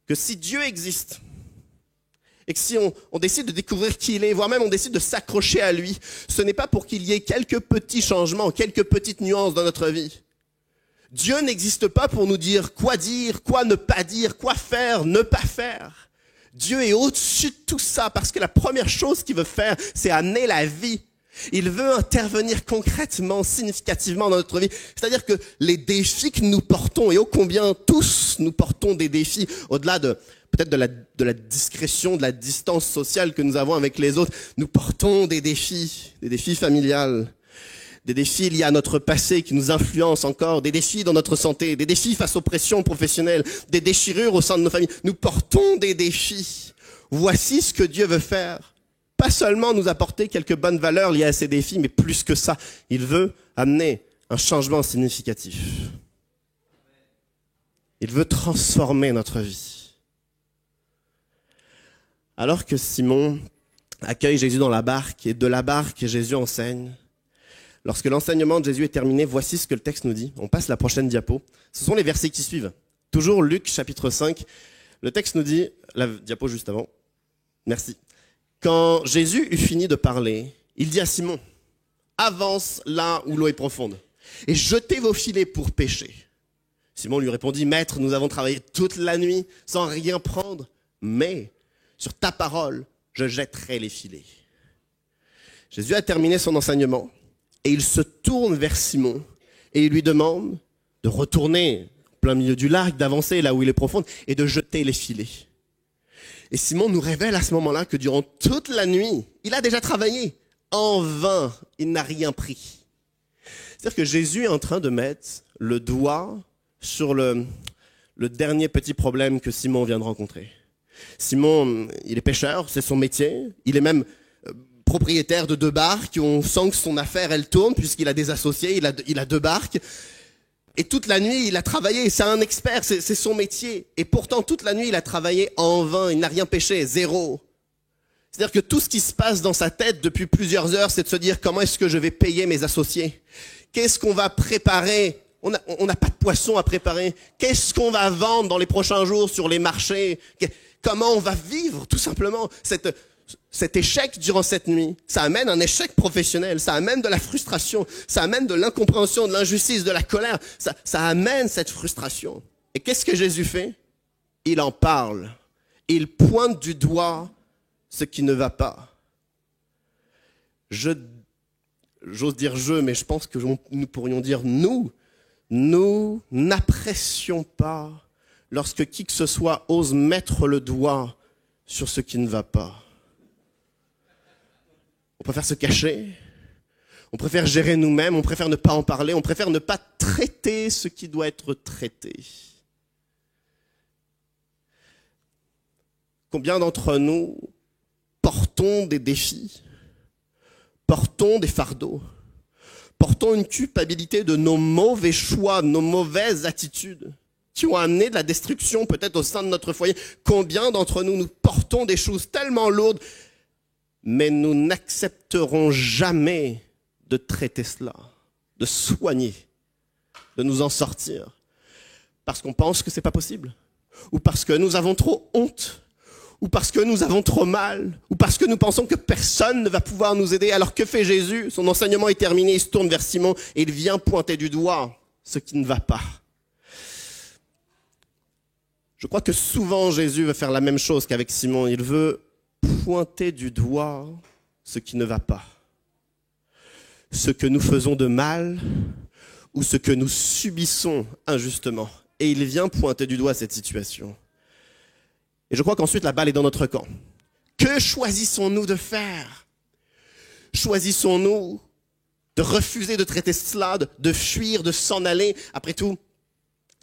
que si Dieu existe, et que si on décide de découvrir qui il est, voire même on décide de s'accrocher à lui, ce n'est pas pour qu'il y ait quelques petits changements, quelques petites nuances dans notre vie. Dieu n'existe pas pour nous dire, quoi ne pas dire, quoi faire, ne pas faire. Dieu est au-dessus de tout ça parce que la première chose qu'il veut faire, c'est amener la vie. Il veut intervenir concrètement, significativement dans notre vie. C'est-à-dire que les défis que nous portons, et ô combien tous nous portons des défis, au-delà peut-être de la discrétion, de la distance sociale que nous avons avec les autres, nous portons des défis familiales, des défis liés à notre passé qui nous influencent encore, des défis dans notre santé, des défis face aux pressions professionnelles, des déchirures au sein de nos familles. Nous portons des défis. Voici ce que Dieu veut faire. Pas seulement nous apporter quelques bonnes valeurs liées à ces défis, mais plus que ça, il veut amener un changement significatif. Il veut transformer notre vie. Alors que Simon accueille Jésus dans la barque, et de la barque, Jésus enseigne. Lorsque l'enseignement de Jésus est terminé, voici ce que le texte nous dit. On passe la prochaine diapo. Ce sont les versets qui suivent. Toujours Luc, chapitre 5. Le texte nous dit, la diapo juste avant. Merci. Quand Jésus eut fini de parler, il dit à Simon, « Avance là où l'eau est profonde, et jetez vos filets pour pêcher. » Simon lui répondit, « Maître, nous avons travaillé toute la nuit sans rien prendre, mais sur ta parole, je jetterai les filets. » Jésus a terminé son enseignement, et il se tourne vers Simon, et il lui demande de retourner en plein milieu du lac, d'avancer là où il est profond, et de jeter les filets. Et Simon nous révèle à ce moment-là que durant toute la nuit, il a déjà travaillé. En vain, il n'a rien pris. C'est-à-dire que Jésus est en train de mettre le doigt sur le dernier petit problème que Simon vient de rencontrer. Simon, il est pêcheur, c'est son métier. Il est même propriétaire de 2 barques. On sent que son affaire, elle tourne puisqu'il a des associés, il a 2 barques. Et toute la nuit, il a travaillé, c'est un expert, c'est son métier. Et pourtant, toute la nuit, il a travaillé en vain, il n'a rien pêché, 0. C'est-à-dire que tout ce qui se passe dans sa tête depuis plusieurs heures, c'est de se dire comment est-ce que je vais payer mes associés? Qu'est-ce qu'on va préparer? On n'a pas de poisson à préparer. Qu'est-ce qu'on va vendre dans les prochains jours sur les marchés? Comment on va vivre, tout simplement, cet échec durant cette nuit? Ça amène un échec professionnel, ça amène de la frustration, ça amène de l'incompréhension, de l'injustice, de la colère, ça amène cette frustration. Et qu'est-ce que Jésus fait? Il en parle. Il pointe du doigt ce qui ne va pas. J'ose dire mais je pense que nous pourrions dire nous n'apprécions pas lorsque qui que ce soit ose mettre le doigt sur ce qui ne va pas. On préfère se cacher, on préfère gérer nous-mêmes, on préfère ne pas en parler, on préfère ne pas traiter ce qui doit être traité. Combien d'entre nous portons des défis, portons des fardeaux, portons une culpabilité de nos mauvais choix, de nos mauvaises attitudes qui ont amené de la destruction peut-être au sein de notre foyer? Combien d'entre nous portons des choses tellement lourdes, mais nous n'accepterons jamais de traiter cela, de soigner, de nous en sortir, parce qu'on pense que c'est pas possible, ou parce que nous avons trop honte, ou parce que nous avons trop mal, ou parce que nous pensons que personne ne va pouvoir nous aider. Alors que fait Jésus? Son enseignement est terminé, il se tourne vers Simon et il vient pointer du doigt ce qui ne va pas. Je crois que souvent Jésus veut faire la même chose qu'avec Simon. Il veut pointer du doigt ce qui ne va pas, ce que nous faisons de mal ou ce que nous subissons injustement. Et il vient pointer du doigt cette situation. Et je crois qu'ensuite la balle est dans notre camp. Que choisissons-nous de faire? Choisissons-nous de refuser de traiter cela, de fuir, de s'en aller? Après tout,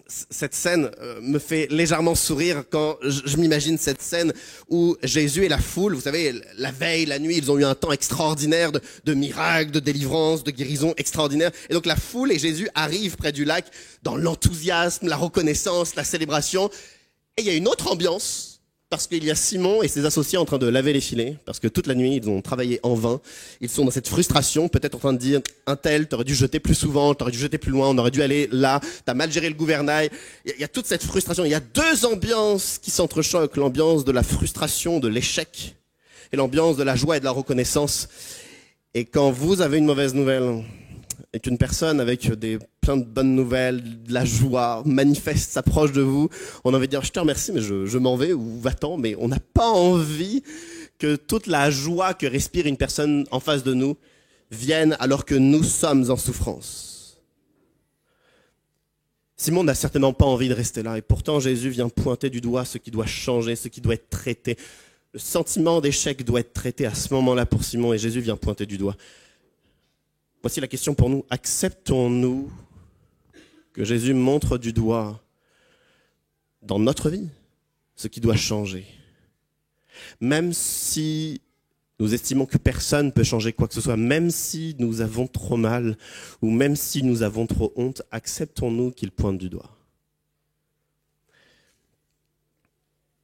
cette scène me fait légèrement sourire quand je m'imagine cette scène où Jésus et la foule, vous savez, la veille, la nuit, ils ont eu un temps extraordinaire de miracles, de délivrance, de guérison extraordinaire. Et donc la foule et Jésus arrivent près du lac dans l'enthousiasme, la reconnaissance, la célébration. Et il y a une autre ambiance parce qu'il y a Simon et ses associés en train de laver les filets parce que toute la nuit, ils ont travaillé en vain. Ils sont dans cette frustration, peut-être en train de dire « Un tel, t'aurais dû jeter plus souvent, t'aurais dû jeter plus loin, on aurait dû aller là, t'as mal géré le gouvernail. » Il y a toute cette frustration. Il y a deux ambiances qui s'entrechoquent, l'ambiance de la frustration, de l'échec et l'ambiance de la joie et de la reconnaissance. Et quand vous avez une mauvaise nouvelle et qu'une personne avec plein de bonnes nouvelles, de la joie, manifeste, s'approche de vous, on a envie de dire « Je te remercie, mais je m'en vais » ou « Va-t'en », mais on n'a pas envie que toute la joie que respire une personne en face de nous vienne alors que nous sommes en souffrance. Simon n'a certainement pas envie de rester là, et pourtant Jésus vient pointer du doigt ce qui doit changer, ce qui doit être traité. Le sentiment d'échec doit être traité à ce moment-là pour Simon, et Jésus vient pointer du doigt. Voici la question pour nous. Acceptons-nous que Jésus montre du doigt dans notre vie ce qui doit changer? Même si nous estimons que personne ne peut changer quoi que ce soit, même si nous avons trop mal ou même si nous avons trop honte, acceptons-nous qu'il pointe du doigt.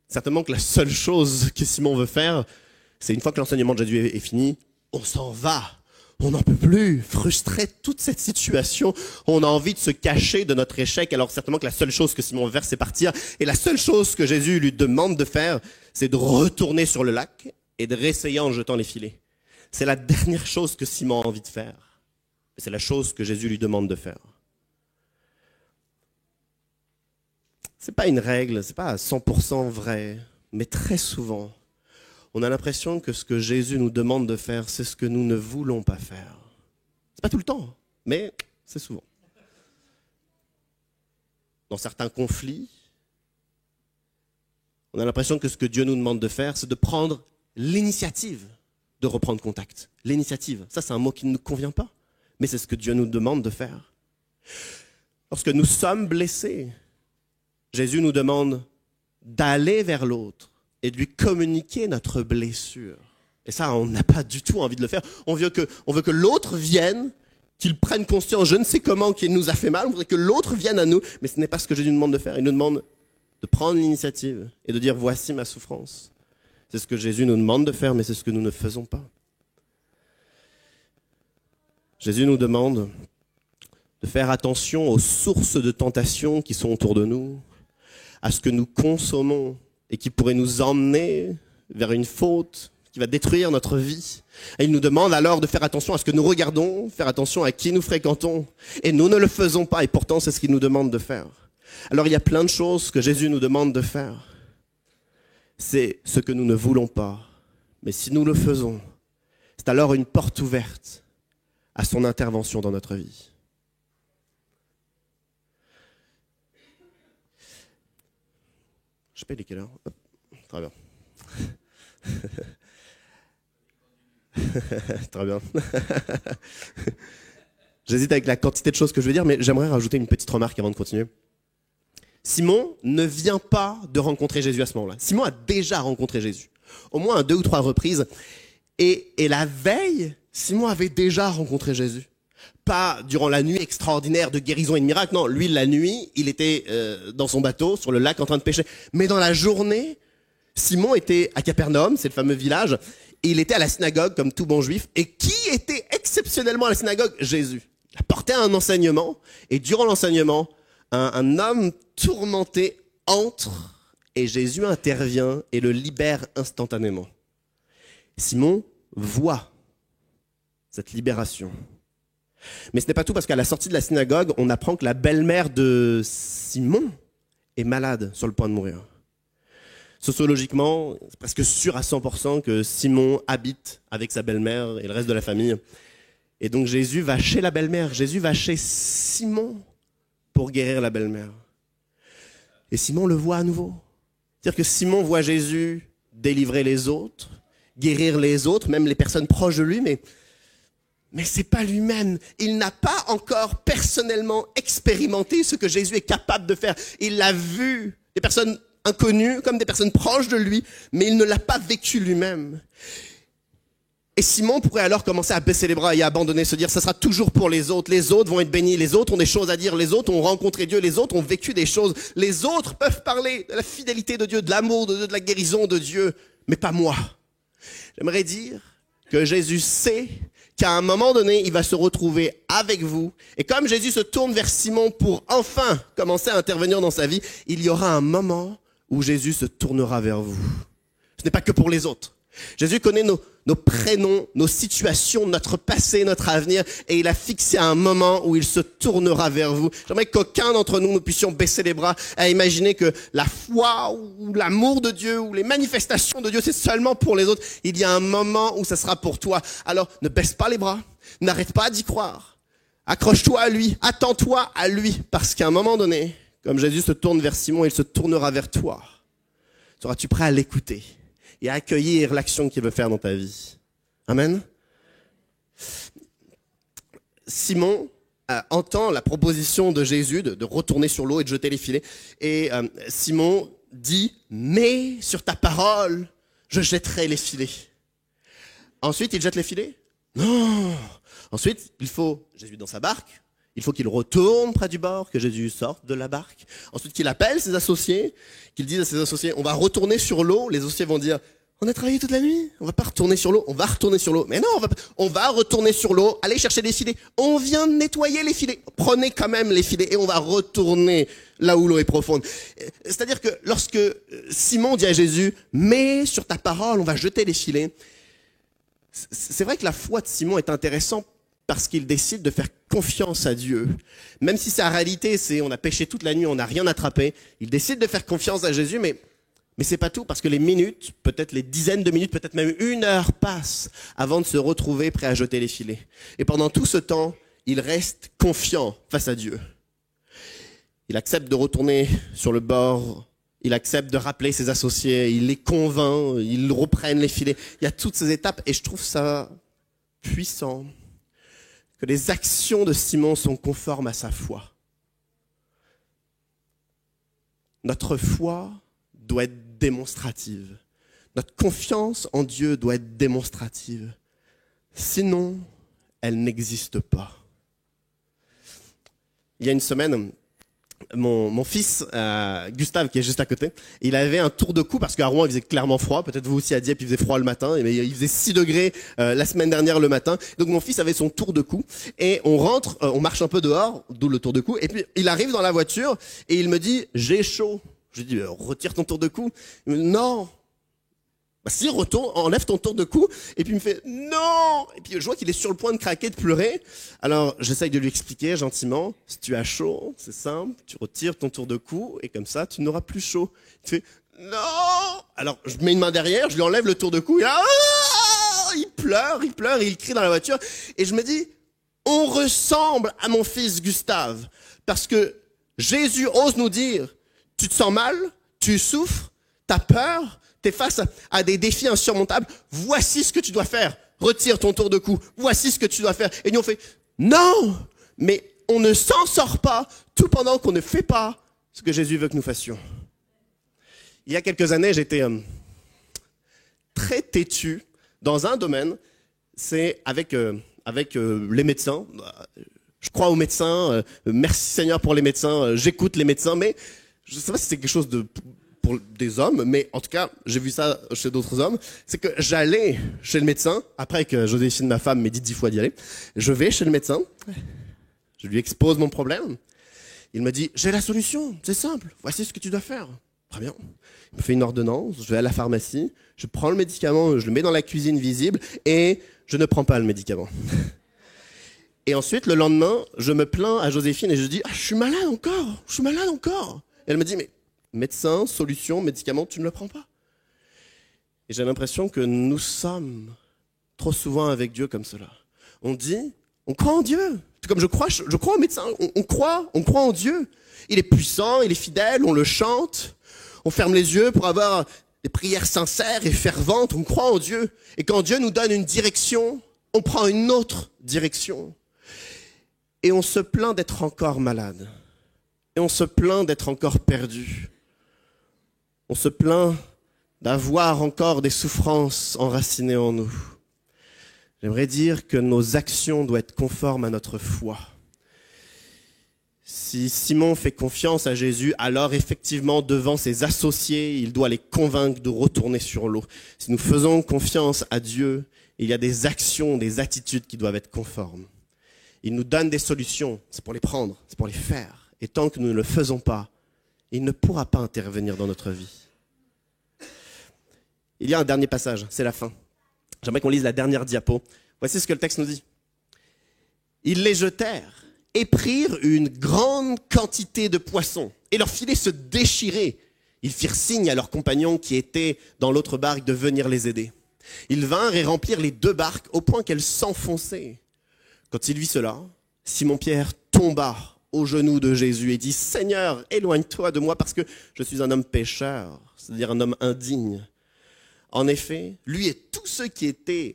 Certainement que la seule chose que Simon veut faire, c'est une fois que l'enseignement de Jésus est fini, on s'en va. On n'en peut plus, frustré de toute cette situation. On a envie de se cacher de notre échec. Alors certainement que la seule chose que Simon veut faire, c'est partir. Et la seule chose que Jésus lui demande de faire, c'est de retourner sur le lac et de réessayer en jetant les filets. C'est la dernière chose que Simon a envie de faire. C'est la chose que Jésus lui demande de faire. C'est pas une règle, c'est pas à 100% vrai, mais très souvent, on a l'impression que ce que Jésus nous demande de faire, c'est ce que nous ne voulons pas faire. C'est pas tout le temps, mais c'est souvent. Dans certains conflits, on a l'impression que ce que Dieu nous demande de faire, c'est de prendre l'initiative de reprendre contact. L'initiative, ça c'est un mot qui ne nous convient pas, mais c'est ce que Dieu nous demande de faire. Lorsque nous sommes blessés, Jésus nous demande d'aller vers l'autre et de lui communiquer notre blessure. Et ça, on n'a pas du tout envie de le faire. On veut que l'autre vienne, qu'il prenne conscience, je ne sais comment, qu'il nous a fait mal. On voudrait que l'autre vienne à nous, mais ce n'est pas ce que Jésus nous demande de faire. Il nous demande de prendre l'initiative et de dire, voici ma souffrance. C'est ce que Jésus nous demande de faire, mais c'est ce que nous ne faisons pas. Jésus nous demande de faire attention aux sources de tentation qui sont autour de nous, à ce que nous consommons et qui pourrait nous emmener vers une faute qui va détruire notre vie. Et il nous demande alors de faire attention à ce que nous regardons, faire attention à qui nous fréquentons. Et nous ne le faisons pas, et pourtant c'est ce qu'il nous demande de faire. Alors il y a plein de choses que Jésus nous demande de faire. C'est ce que nous ne voulons pas. Mais si nous le faisons, c'est alors une porte ouverte à son intervention dans notre vie. Je paye les quelle heure? Très bien. Très bien. J'hésite avec la quantité de choses que je vais dire, mais j'aimerais rajouter une petite remarque avant de continuer. Simon ne vient pas de rencontrer Jésus à ce moment-là. Simon a déjà rencontré Jésus, au moins à 2 ou 3 reprises. Et la veille, Simon avait déjà rencontré Jésus. Pas durant la nuit extraordinaire de guérison et de miracles. Non, lui, la nuit, il était dans son bateau, sur le lac, en train de pêcher. Mais dans la journée, Simon était à Capernaum, c'est le fameux village, et il était à la synagogue, comme tout bon juif. Et qui était exceptionnellement à la synagogue? Jésus. Il apportait un enseignement, et durant l'enseignement, un homme tourmenté entre, et Jésus intervient et le libère instantanément. Simon voit cette libération. Mais ce n'est pas tout, parce qu'à la sortie de la synagogue, on apprend que la belle-mère de Simon est malade, sur le point de mourir. Sociologiquement, c'est presque sûr à 100% que Simon habite avec sa belle-mère et le reste de la famille. Et donc Jésus va chez la belle-mère, Jésus va chez Simon pour guérir la belle-mère. Et Simon le voit à nouveau. C'est-à-dire que Simon voit Jésus délivrer les autres, guérir les autres, même les personnes proches de lui, mais c'est pas lui-même. Il n'a pas encore personnellement expérimenté ce que Jésus est capable de faire. Il l'a vu, des personnes inconnues comme des personnes proches de lui, mais il ne l'a pas vécu lui-même. Et Simon pourrait alors commencer à baisser les bras et à abandonner, se dire, ça sera toujours pour les autres vont être bénis, les autres ont des choses à dire, les autres ont rencontré Dieu, les autres ont vécu des choses, les autres peuvent parler de la fidélité de Dieu, de l'amour de Dieu, de la guérison de Dieu, mais pas moi. J'aimerais dire que Jésus sait qu'à un moment donné, il va se retrouver avec vous. Et comme Jésus se tourne vers Simon pour enfin commencer à intervenir dans sa vie, il y aura un moment où Jésus se tournera vers vous. Ce n'est pas que pour les autres. Jésus connaît nos prénoms, nos situations, notre passé, notre avenir, et il a fixé un moment où il se tournera vers vous. J'aimerais qu'aucun d'entre nous puissions baisser les bras à imaginer que la foi ou l'amour de Dieu ou les manifestations de Dieu, c'est seulement pour les autres. Il y a un moment où ça sera pour toi. Alors, ne baisse pas les bras, n'arrête pas d'y croire. Accroche-toi à lui, attends-toi à lui, parce qu'à un moment donné, comme Jésus se tourne vers Simon, il se tournera vers toi. Seras-tu prêt à l'écouter et à accueillir l'action qu'il veut faire dans ta vie? Amen. Simon entend la proposition de Jésus de retourner sur l'eau et de jeter les filets. Et Simon dit, mais sur ta parole, je jetterai les filets. Ensuite, il jette les filets? Non. Ensuite, Jésus est dans sa barque, il faut qu'il retourne près du bord, que Jésus sorte de la barque. Ensuite, qu'il appelle ses associés, qu'il dise à ses associés, on va retourner sur l'eau. Les associés vont dire, on a travaillé toute la nuit, on va pas retourner sur l'eau, on va retourner sur l'eau. Mais non, on va retourner sur l'eau, aller chercher des filets. On vient de nettoyer les filets. Prenez quand même les filets et on va retourner là où l'eau est profonde. C'est-à-dire que lorsque Simon dit à Jésus, mais sur ta parole, on va jeter les filets. C'est vrai que la foi de Simon est intéressante parce qu'il décide de faire confiance à Dieu. Même si sa réalité, c'est on a pêché toute la nuit, on n'a rien attrapé. Il décide de faire confiance à Jésus, mais c'est pas tout, parce que les minutes, peut-être les dizaines de minutes, peut-être même 1 heure passent avant de se retrouver prêt à jeter les filets. Et pendant tout ce temps, il reste confiant face à Dieu. Il accepte de retourner sur le bord, il accepte de rappeler ses associés, il les convainc, ils reprennent les filets. Il y a toutes ces étapes et je trouve ça puissant que les actions de Simon sont conformes à sa foi. Notre foi doit être démonstrative. Notre confiance en Dieu doit être démonstrative. Sinon, elle n'existe pas. Il y a une semaine, mon fils, Gustave, qui est juste à côté, il avait un tour de cou parce qu'à Rouen, il faisait clairement froid. Peut-être vous aussi à Dieppe, il faisait froid le matin. Mais il faisait 6 degrés la semaine dernière le matin. Donc mon fils avait son tour de cou. Et on rentre, on marche un peu dehors, d'où le tour de cou. Et puis il arrive dans la voiture et il me dit « J'ai chaud ». Je lui dis, retire ton tour de cou. Il me dit, non. Bah si, retourne, enlève ton tour de cou. Et puis il me fait, non. Et puis je vois qu'il est sur le point de craquer, de pleurer. Alors j'essaye de lui expliquer gentiment, si tu as chaud, c'est simple, tu retires ton tour de cou et comme ça, tu n'auras plus chaud. Il fait, non. Alors je mets une main derrière, je lui enlève le tour de cou. Et là, il pleure et il crie dans la voiture. Et je me dis, on ressemble à mon fils Gustave. Parce que Jésus ose nous dire, tu te sens mal, tu souffres, tu as peur, tu es face à des défis insurmontables. Voici ce que tu dois faire. Retire ton tour de cou. Voici ce que tu dois faire. Et nous on fait, non, mais on ne s'en sort pas tout pendant qu'on ne fait pas ce que Jésus veut que nous fassions. Il y a quelques années, j'étais très têtu dans un domaine, c'est avec les médecins. Je crois aux médecins, merci Seigneur pour les médecins, j'écoute les médecins, mais je ne sais pas si c'est quelque chose pour des hommes, mais en tout cas, j'ai vu ça chez d'autres hommes. C'est que j'allais chez le médecin, après que Joséphine, ma femme, m'ait dit 10 fois d'y aller. Je vais chez le médecin, je lui expose mon problème. Il me dit, j'ai la solution, c'est simple, voici ce que tu dois faire. Très bien. Il me fait une ordonnance, je vais à la pharmacie, je prends le médicament, je le mets dans la cuisine visible et je ne prends pas le médicament. Et ensuite, le lendemain, je me plains à Joséphine et je dis, je suis malade encore. Et elle me dit, mais médecin, solution, médicament, tu ne le prends pas. Et j'ai l'impression que nous sommes trop souvent avec Dieu comme cela. On dit, on croit en Dieu. Comme je crois au médecin, on croit en Dieu. Il est puissant, il est fidèle, on le chante. On ferme les yeux pour avoir des prières sincères et ferventes. On croit en Dieu. Et quand Dieu nous donne une direction, on prend une autre direction. Et on se plaint d'être encore malade. Et on se plaint d'être encore perdu. On se plaint d'avoir encore des souffrances enracinées en nous. J'aimerais dire que nos actions doivent être conformes à notre foi. Si Simon fait confiance à Jésus, alors effectivement, devant ses associés, il doit les convaincre de retourner sur l'eau. Si nous faisons confiance à Dieu, il y a des actions, des attitudes qui doivent être conformes. Il nous donne des solutions, c'est pour les prendre, c'est pour les faire. Et tant que nous ne le faisons pas, il ne pourra pas intervenir dans notre vie. Il y a un dernier passage, c'est la fin. J'aimerais qu'on lise la dernière diapo. Voici ce que le texte nous dit. Ils les jetèrent et prirent une grande quantité de poissons, et leurs filets se déchiraient. Ils firent signe à leurs compagnons qui étaient dans l'autre barque de venir les aider. Ils vinrent et remplirent les 2 barques au point qu'elles s'enfonçaient. Quand il vit cela, Simon-Pierre tomba aux genoux de Jésus et dit « Seigneur, éloigne-toi de moi parce que je suis un homme pécheur, c'est-à-dire un homme indigne. » En effet, lui et tous ceux qui étaient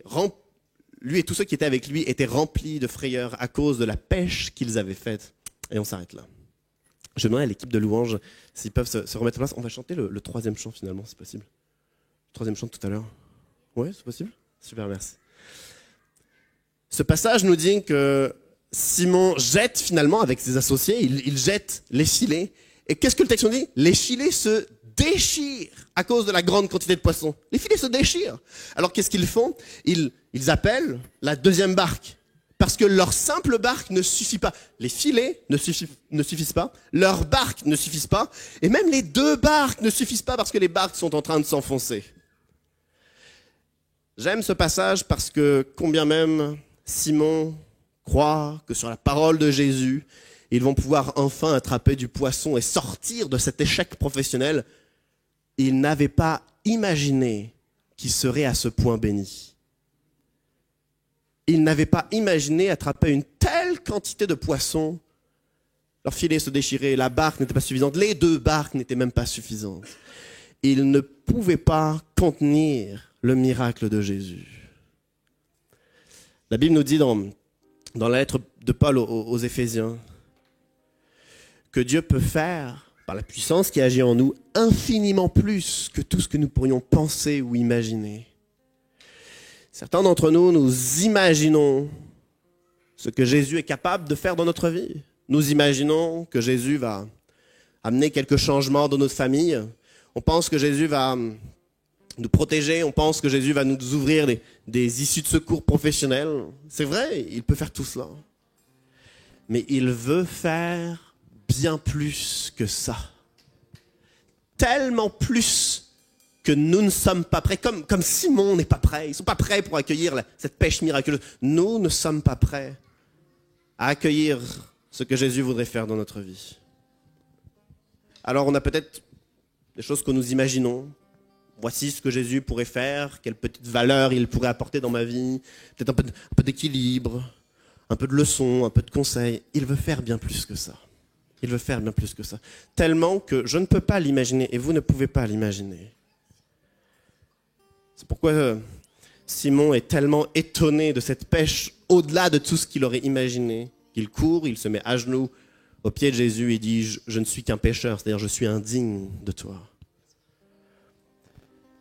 avec lui étaient remplis de frayeur à cause de la pêche qu'ils avaient faite. Et on s'arrête là. Je demande à l'équipe de louanges s'ils peuvent se remettre en place. On va chanter le 3e chant finalement, c'est possible. Le 3e chant de tout à l'heure. Oui, c'est possible? Super, merci. Ce passage nous dit que Simon jette finalement avec ses associés, il jette les filets. Et qu'est-ce que le texte nous dit? Les filets se déchirent à cause de la grande quantité de poissons. Les filets se déchirent. Alors qu'est-ce qu'ils font? Ils appellent la 2e barque. Parce que leur simple barque ne suffit pas. Les filets ne suffisent pas. Leurs barques ne suffisent pas. Et même les 2 barques ne suffisent pas parce que les barques sont en train de s'enfoncer. J'aime ce passage parce que combien même Simon croit que sur la parole de Jésus, ils vont pouvoir enfin attraper du poisson et sortir de cet échec professionnel, ils n'avaient pas imaginé qu'ils seraient à ce point bénis. Ils n'avaient pas imaginé attraper une telle quantité de poissons. Leur filet se déchirait, la barque n'était pas suffisante, les 2 barques n'étaient même pas suffisantes. Ils ne pouvaient pas contenir le miracle de Jésus. La Bible nous dit dans la lettre de Paul aux Éphésiens que Dieu peut faire, par la puissance qui agit en nous, infiniment plus que tout ce que nous pourrions penser ou imaginer. Certains d'entre nous, nous imaginons ce que Jésus est capable de faire dans notre vie. Nous imaginons que Jésus va amener quelques changements dans notre famille. On pense que Jésus va nous protéger, on pense que Jésus va nous ouvrir des issues de secours professionnelles. C'est vrai, il peut faire tout cela. Mais il veut faire bien plus que ça. Tellement plus que nous ne sommes pas prêts. Comme Simon n'est pas prêt. Ils ne sont pas prêts pour accueillir cette pêche miraculeuse. Nous ne sommes pas prêts à accueillir ce que Jésus voudrait faire dans notre vie. Alors on a peut-être des choses que nous imaginons. Voici ce que Jésus pourrait faire, quelle petite valeur il pourrait apporter dans ma vie, peut-être un peu d'équilibre, un peu de leçons, un peu de conseils. Il veut faire bien plus que ça. Il veut faire bien plus que ça. Tellement que je ne peux pas l'imaginer et vous ne pouvez pas l'imaginer. C'est pourquoi Simon est tellement étonné de cette pêche au-delà de tout ce qu'il aurait imaginé. Il court, il se met à genoux au pied de Jésus et dit « Je ne suis qu'un pécheur, c'est-à-dire je suis indigne de toi ».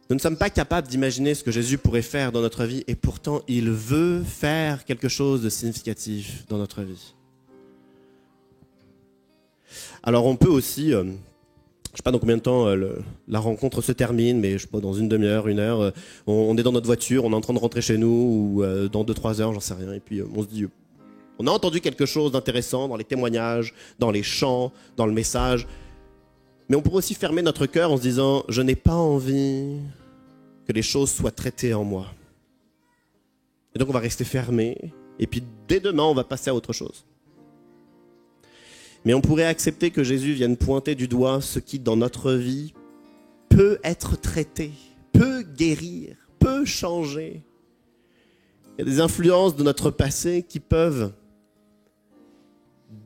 Nous ne sommes pas capables d'imaginer ce que Jésus pourrait faire dans notre vie et pourtant il veut faire quelque chose de significatif dans notre vie. Alors on peut aussi, je ne sais pas dans combien de temps la rencontre se termine, mais je sais pas, dans une demi-heure, 1 heure, on est dans notre voiture, on est en train de rentrer chez nous ou dans 2-3 heures, j'en sais rien, et puis on se dit, on a entendu quelque chose d'intéressant dans les témoignages, dans les chants, dans le message, mais on pourrait aussi fermer notre cœur en se disant, je n'ai pas envie que les choses soient traitées en moi. Et donc on va rester fermé, et puis dès demain on va passer à autre chose. Mais on pourrait accepter que Jésus vienne pointer du doigt ce qui dans notre vie peut être traité, peut guérir, peut changer. Il y a des influences de notre passé qui peuvent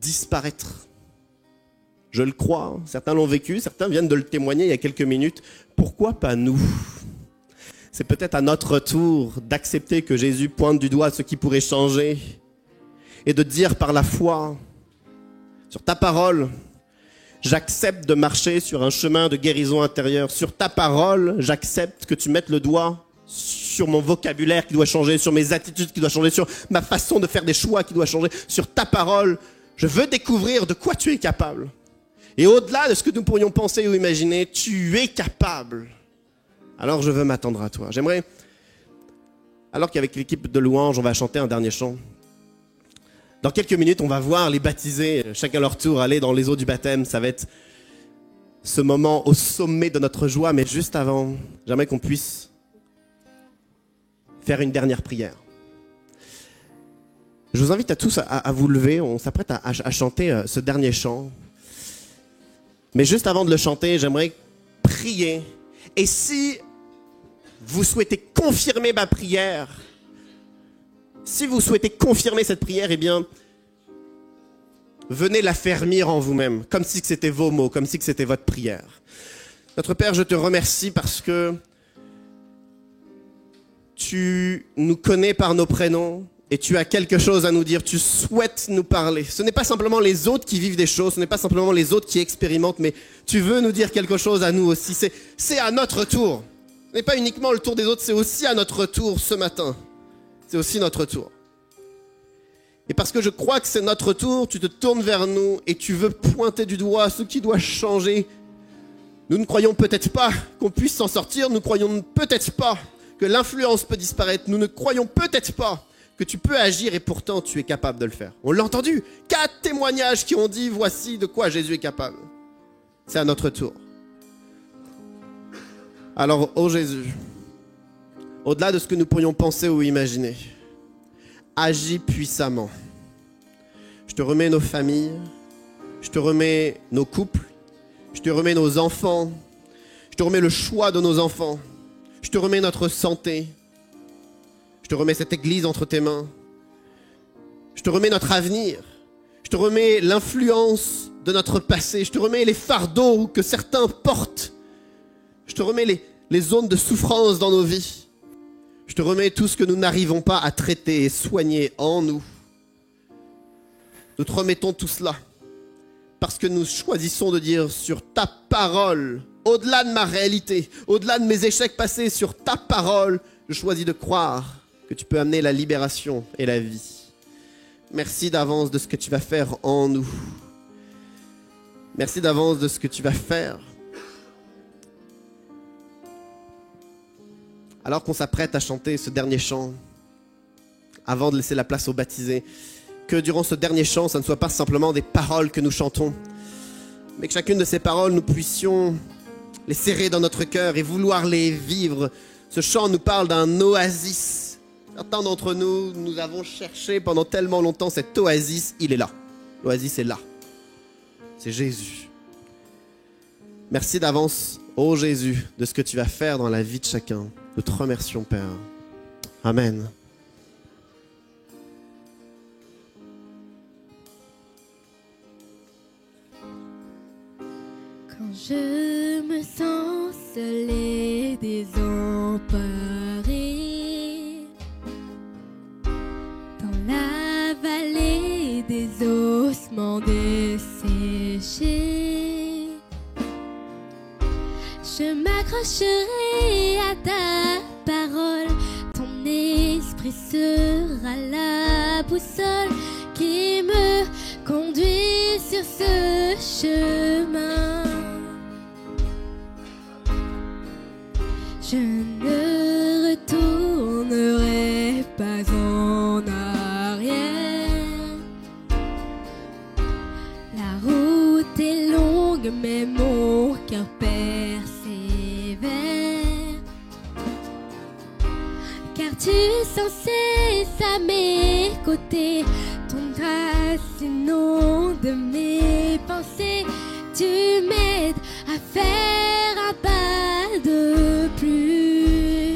disparaître. Je le crois, certains l'ont vécu, certains viennent de le témoigner il y a quelques minutes. Pourquoi pas nous ? C'est peut-être à notre tour d'accepter que Jésus pointe du doigt ce qui pourrait changer et de dire par la foi, sur ta parole, j'accepte de marcher sur un chemin de guérison intérieure. Sur ta parole, j'accepte que tu mettes le doigt sur mon vocabulaire qui doit changer, sur mes attitudes qui doivent changer, sur ma façon de faire des choix qui doit changer. Sur ta parole, je veux découvrir de quoi tu es capable. Et au-delà de ce que nous pourrions penser ou imaginer, tu es capable. Alors je veux m'attendre à toi. J'aimerais, alors qu'avec l'équipe de louanges, on va chanter un dernier chant. Dans quelques minutes, on va voir les baptisés, chacun leur tour, aller dans les eaux du baptême. Ça va être ce moment au sommet de notre joie. Mais juste avant, j'aimerais qu'on puisse faire une dernière prière. Je vous invite à tous à vous lever. On s'apprête à chanter ce dernier chant. Mais juste avant de le chanter, j'aimerais prier. Et si vous souhaitez confirmer ma prière, si vous souhaitez confirmer cette prière, eh bien, venez la fermir en vous-même, comme si c'était vos mots, comme si c'était votre prière. Notre Père, je te remercie parce que tu nous connais par nos prénoms et tu as quelque chose à nous dire, tu souhaites nous parler. Ce n'est pas simplement les autres qui vivent des choses, ce n'est pas simplement les autres qui expérimentent, mais tu veux nous dire quelque chose à nous aussi. C'est à notre tour. Ce n'est pas uniquement le tour des autres, c'est aussi à notre tour ce matin. C'est aussi notre tour. Et parce que je crois que c'est notre tour, tu te tournes vers nous et tu veux pointer du doigt ce qui doit changer. Nous ne croyons peut-être pas qu'on puisse s'en sortir, nous ne croyons peut-être pas que l'influence peut disparaître, nous ne croyons peut-être pas que tu peux agir et pourtant tu es capable de le faire. On l'a entendu, 4 témoignages qui ont dit voici de quoi Jésus est capable. C'est à notre tour. Alors, ô Jésus, au-delà de ce que nous pourrions penser ou imaginer, agis puissamment. Je te remets nos familles, je te remets nos couples, je te remets nos enfants, je te remets le choix de nos enfants, je te remets notre santé, je te remets cette église entre tes mains, je te remets notre avenir, je te remets l'influence de notre passé, je te remets les fardeaux que certains portent, je te remets les zones de souffrance dans nos vies. Je te remets tout ce que nous n'arrivons pas à traiter et soigner en nous. Nous te remettons tout cela parce que nous choisissons de dire sur ta parole, au-delà de ma réalité, au-delà de mes échecs passés, sur ta parole, je choisis de croire que tu peux amener la libération et la vie. Merci d'avance de ce que tu vas faire en nous. Merci d'avance de ce que tu vas faire. Alors qu'on s'apprête à chanter ce dernier chant, avant de laisser la place aux baptisés, que durant ce dernier chant, ça ne soit pas simplement des paroles que nous chantons, mais que chacune de ces paroles, nous puissions les serrer dans notre cœur et vouloir les vivre. Ce chant nous parle d'un oasis. Certains d'entre nous, nous avons cherché pendant tellement longtemps cet oasis, il est là. L'oasis est là. C'est Jésus. Merci d'avance, ô Jésus, de ce que tu vas faire dans la vie de chacun. Nous te remercions, Père. Amen. Quand je me sens seule et désemparée, dans la vallée des ossements desséchés, je m'accrocherai à ta parole. Ton esprit sera la boussole qui me conduit sur ce chemin. Je ne retournerai pas en arrière. La route est longue, mais mon cœur persévère. Car tu es sans cesse à mes côtés. Ton grâce inonde de mes pensées. Tu m'aides à faire un pas de plus.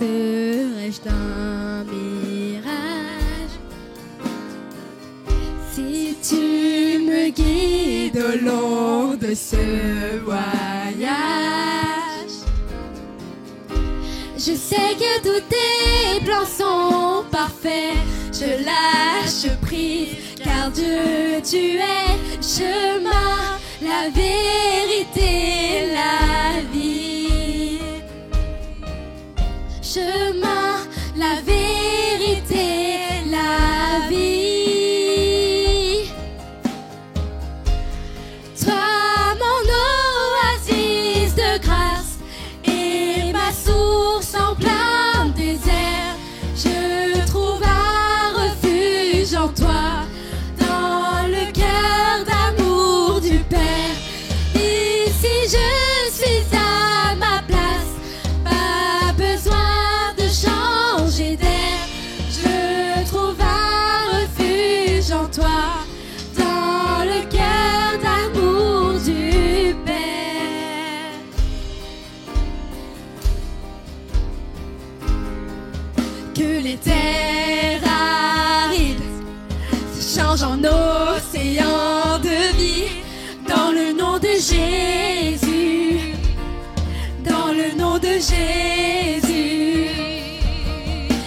profiterai-je d'un mirage? Si tu me guides au long de ce voyage, je sais que tous tes plans sont parfaits. Je lâche prise, car Dieu, tu es le chemin, la vérité, la vie. Chemin, la vérité, la vie. Toi, mon oasis de grâce et ma source en plein désert, je trouve un refuge en toi, dans le cœur d'amour du Père. Ici je suis à ma place, pas besoin de changer d'air. Je trouve un refuge en toi, dans le cœur d'amour du Père. Que les terres arides se changent en océan de vie, dans le nom de Jésus, dans le nom de Jésus.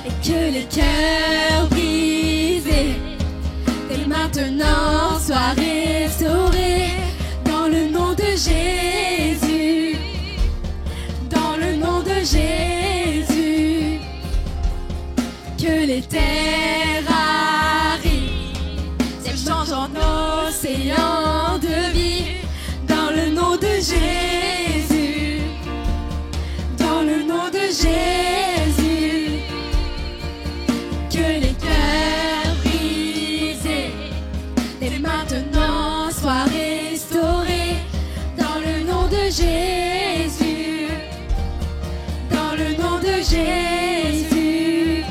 Et que les cœurs brisés dès maintenant soient restaurés, dans le nom de Jésus, dans le nom de Jésus. Que les terres arides se changent en océan de vie, dans le nom de Jésus, dans le nom de Jésus. Que les cœurs brisés dès maintenant soient restaurés, dans le nom de Jésus, dans le nom de Jésus.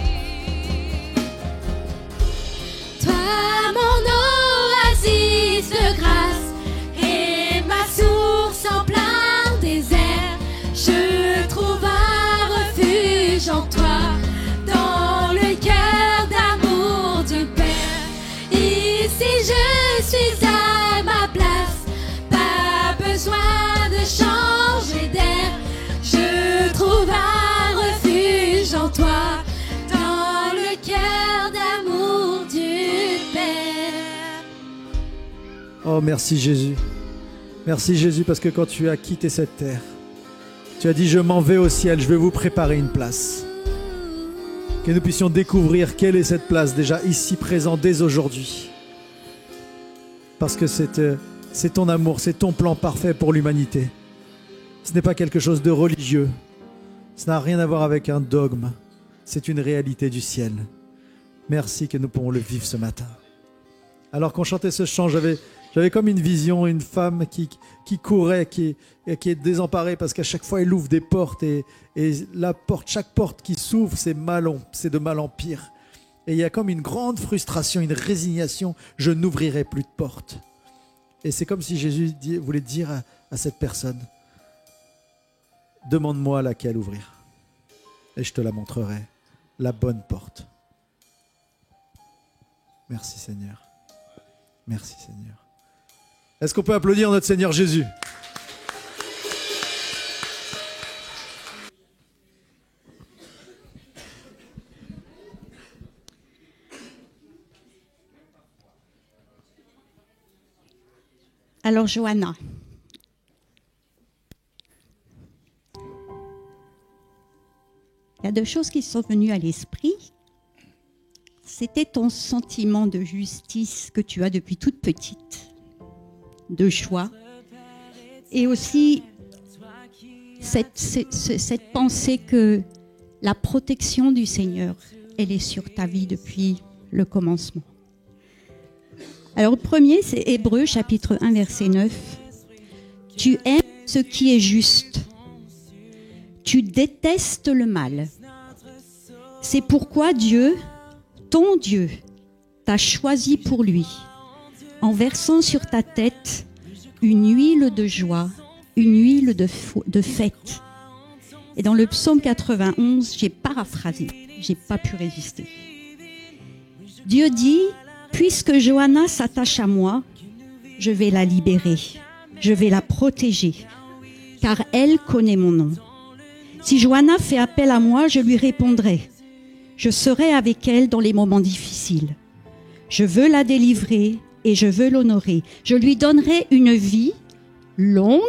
Toi, mon oasis de grâce et ma source en plein désert, je trouve un refuge en toi, dans le cœur d'amour du Père. Ici je suis à ma place, pas besoin de changer d'air. Je trouve un refuge en toi, dans le cœur d'amour du Père. Oh, merci Jésus. Merci Jésus, parce que quand tu as quitté cette terre, tu as dit: je m'en vais au ciel, je vais vous préparer une place. Que nous puissions découvrir quelle est cette place déjà ici présent dès aujourd'hui. Parce que c'est ton amour, c'est ton plan parfait pour l'humanité. Ce n'est pas quelque chose de religieux. Ça n'a rien à voir avec un dogme. C'est une réalité du ciel. Merci que nous pourrons le vivre ce matin. Alors qu'on chantait ce chant, j'avais comme une vision, une femme qui courait, qui est désemparée parce qu'à chaque fois elle ouvre des portes et chaque porte qui s'ouvre, c'est de mal en pire. Et il y a comme une grande frustration, une résignation, je n'ouvrirai plus de portes. Et c'est comme si Jésus voulait dire à cette personne: demande-moi laquelle ouvrir et je te la montrerai, la bonne porte. Merci Seigneur. Merci Seigneur. Est-ce qu'on peut applaudir notre Seigneur Jésus? Alors Johanna, il y a deux choses qui sont venues à l'esprit. C'était ton sentiment de justice que tu as depuis toute petite, de joie, et aussi cette pensée que la protection du Seigneur, elle est sur ta vie depuis le commencement. Alors le premier, c'est Hébreux chapitre 1 verset 9. Tu aimes ce qui est juste, tu détestes le mal. C'est pourquoi Dieu, ton Dieu, t'a choisi pour lui, en versant sur ta tête une huile de joie, une huile de fête. Et dans le psaume 91, j'ai pas paraphraser. J'ai pas pu résister. Dieu dit, puisque Johanna s'attache à moi, je vais la libérer, je vais la protéger, car elle connaît mon nom. Si Johanna fait appel à moi, je lui répondrai. Je serai avec elle dans les moments difficiles. Je veux la délivrer et je veux l'honorer. Je lui donnerai une vie longue,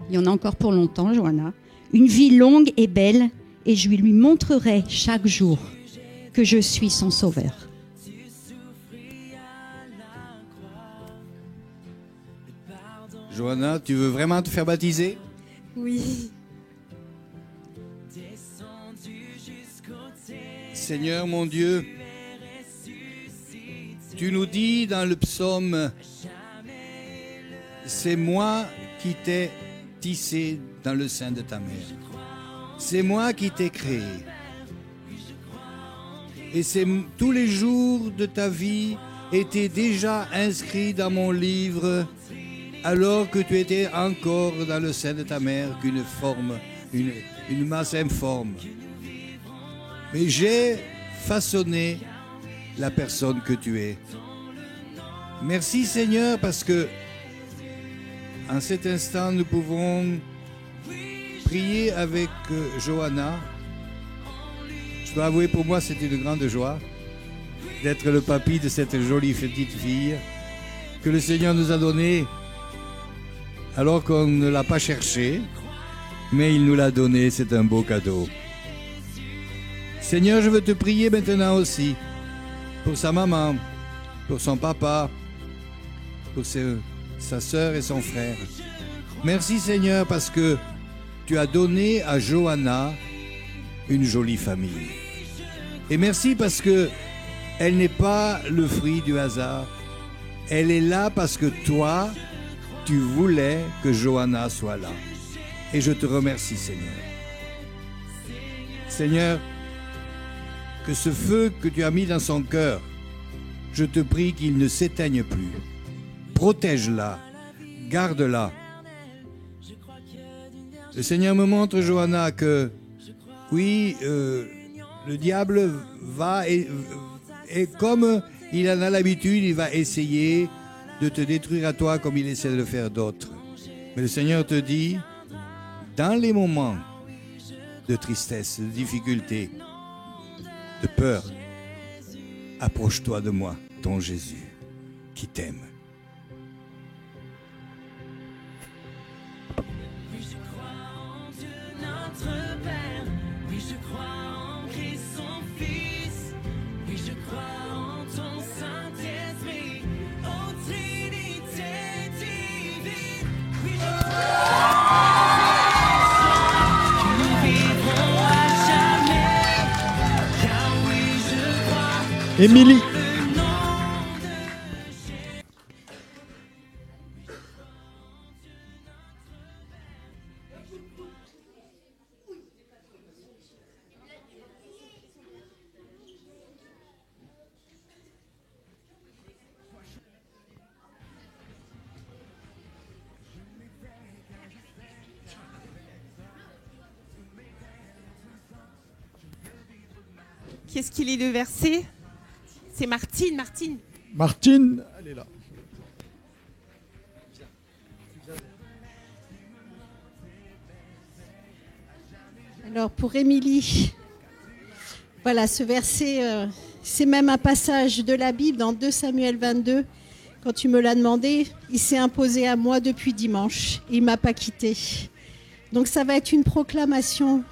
il y en a encore pour longtemps, Johanna, une vie longue et belle, et je lui montrerai chaque jour que je suis son sauveur. Johanna, tu veux vraiment te faire baptiser? Oui. Seigneur mon Dieu, tu nous dis dans le psaume, c'est moi qui t'ai tissé dans le sein de ta mère. C'est moi qui t'ai créé. Et tous les jours de ta vie étaient déjà inscrits dans mon livre alors que tu étais encore dans le sein de ta mère qu'une forme, une masse informe. Mais j'ai façonné la personne que tu es. Merci Seigneur parce que en cet instant nous pouvons prier avec Johanna. Je dois avouer, pour moi c'était une grande joie d'être le papy de cette jolie petite fille que le Seigneur nous a donnée alors qu'on ne l'a pas cherchée, mais il nous l'a donnée, c'est un beau cadeau. Seigneur, je veux te prier maintenant aussi pour sa maman, pour son papa, pour sa sœur et son frère. Merci Seigneur parce que tu as donné à Johanna une jolie famille. Et merci parce que elle n'est pas le fruit du hasard. Elle est là parce que toi, tu voulais que Johanna soit là. Et je te remercie Seigneur. Seigneur, que ce feu que tu as mis dans son cœur, je te prie qu'il ne s'éteigne plus. Protège-la, garde-la. Le Seigneur me montre, Johanna, que oui, le diable va, et comme il en a l'habitude, il va essayer de te détruire à toi comme il essaie de le faire d'autres. Mais le Seigneur te dit, dans les moments de tristesse, de difficulté, de peur, approche-toi de moi, ton Jésus, qui t'aime. Oui, je crois en Dieu notre Père. Oui, je crois en Christ son Fils. Oui, je crois en ton Saint-Esprit, ô Trinité divine. Oui, je crois. Nous vivrons à jamais. Car oui, je crois. Émilie. Qu'est-ce qu'il est le verset? C'est Martine. Martine, elle est là. Alors pour Émilie, voilà ce verset, c'est même un passage de la Bible dans 2 Samuel 22. Quand tu me l'as demandé, il s'est imposé à moi depuis dimanche. Il ne m'a pas quitté. Donc ça va être une proclamation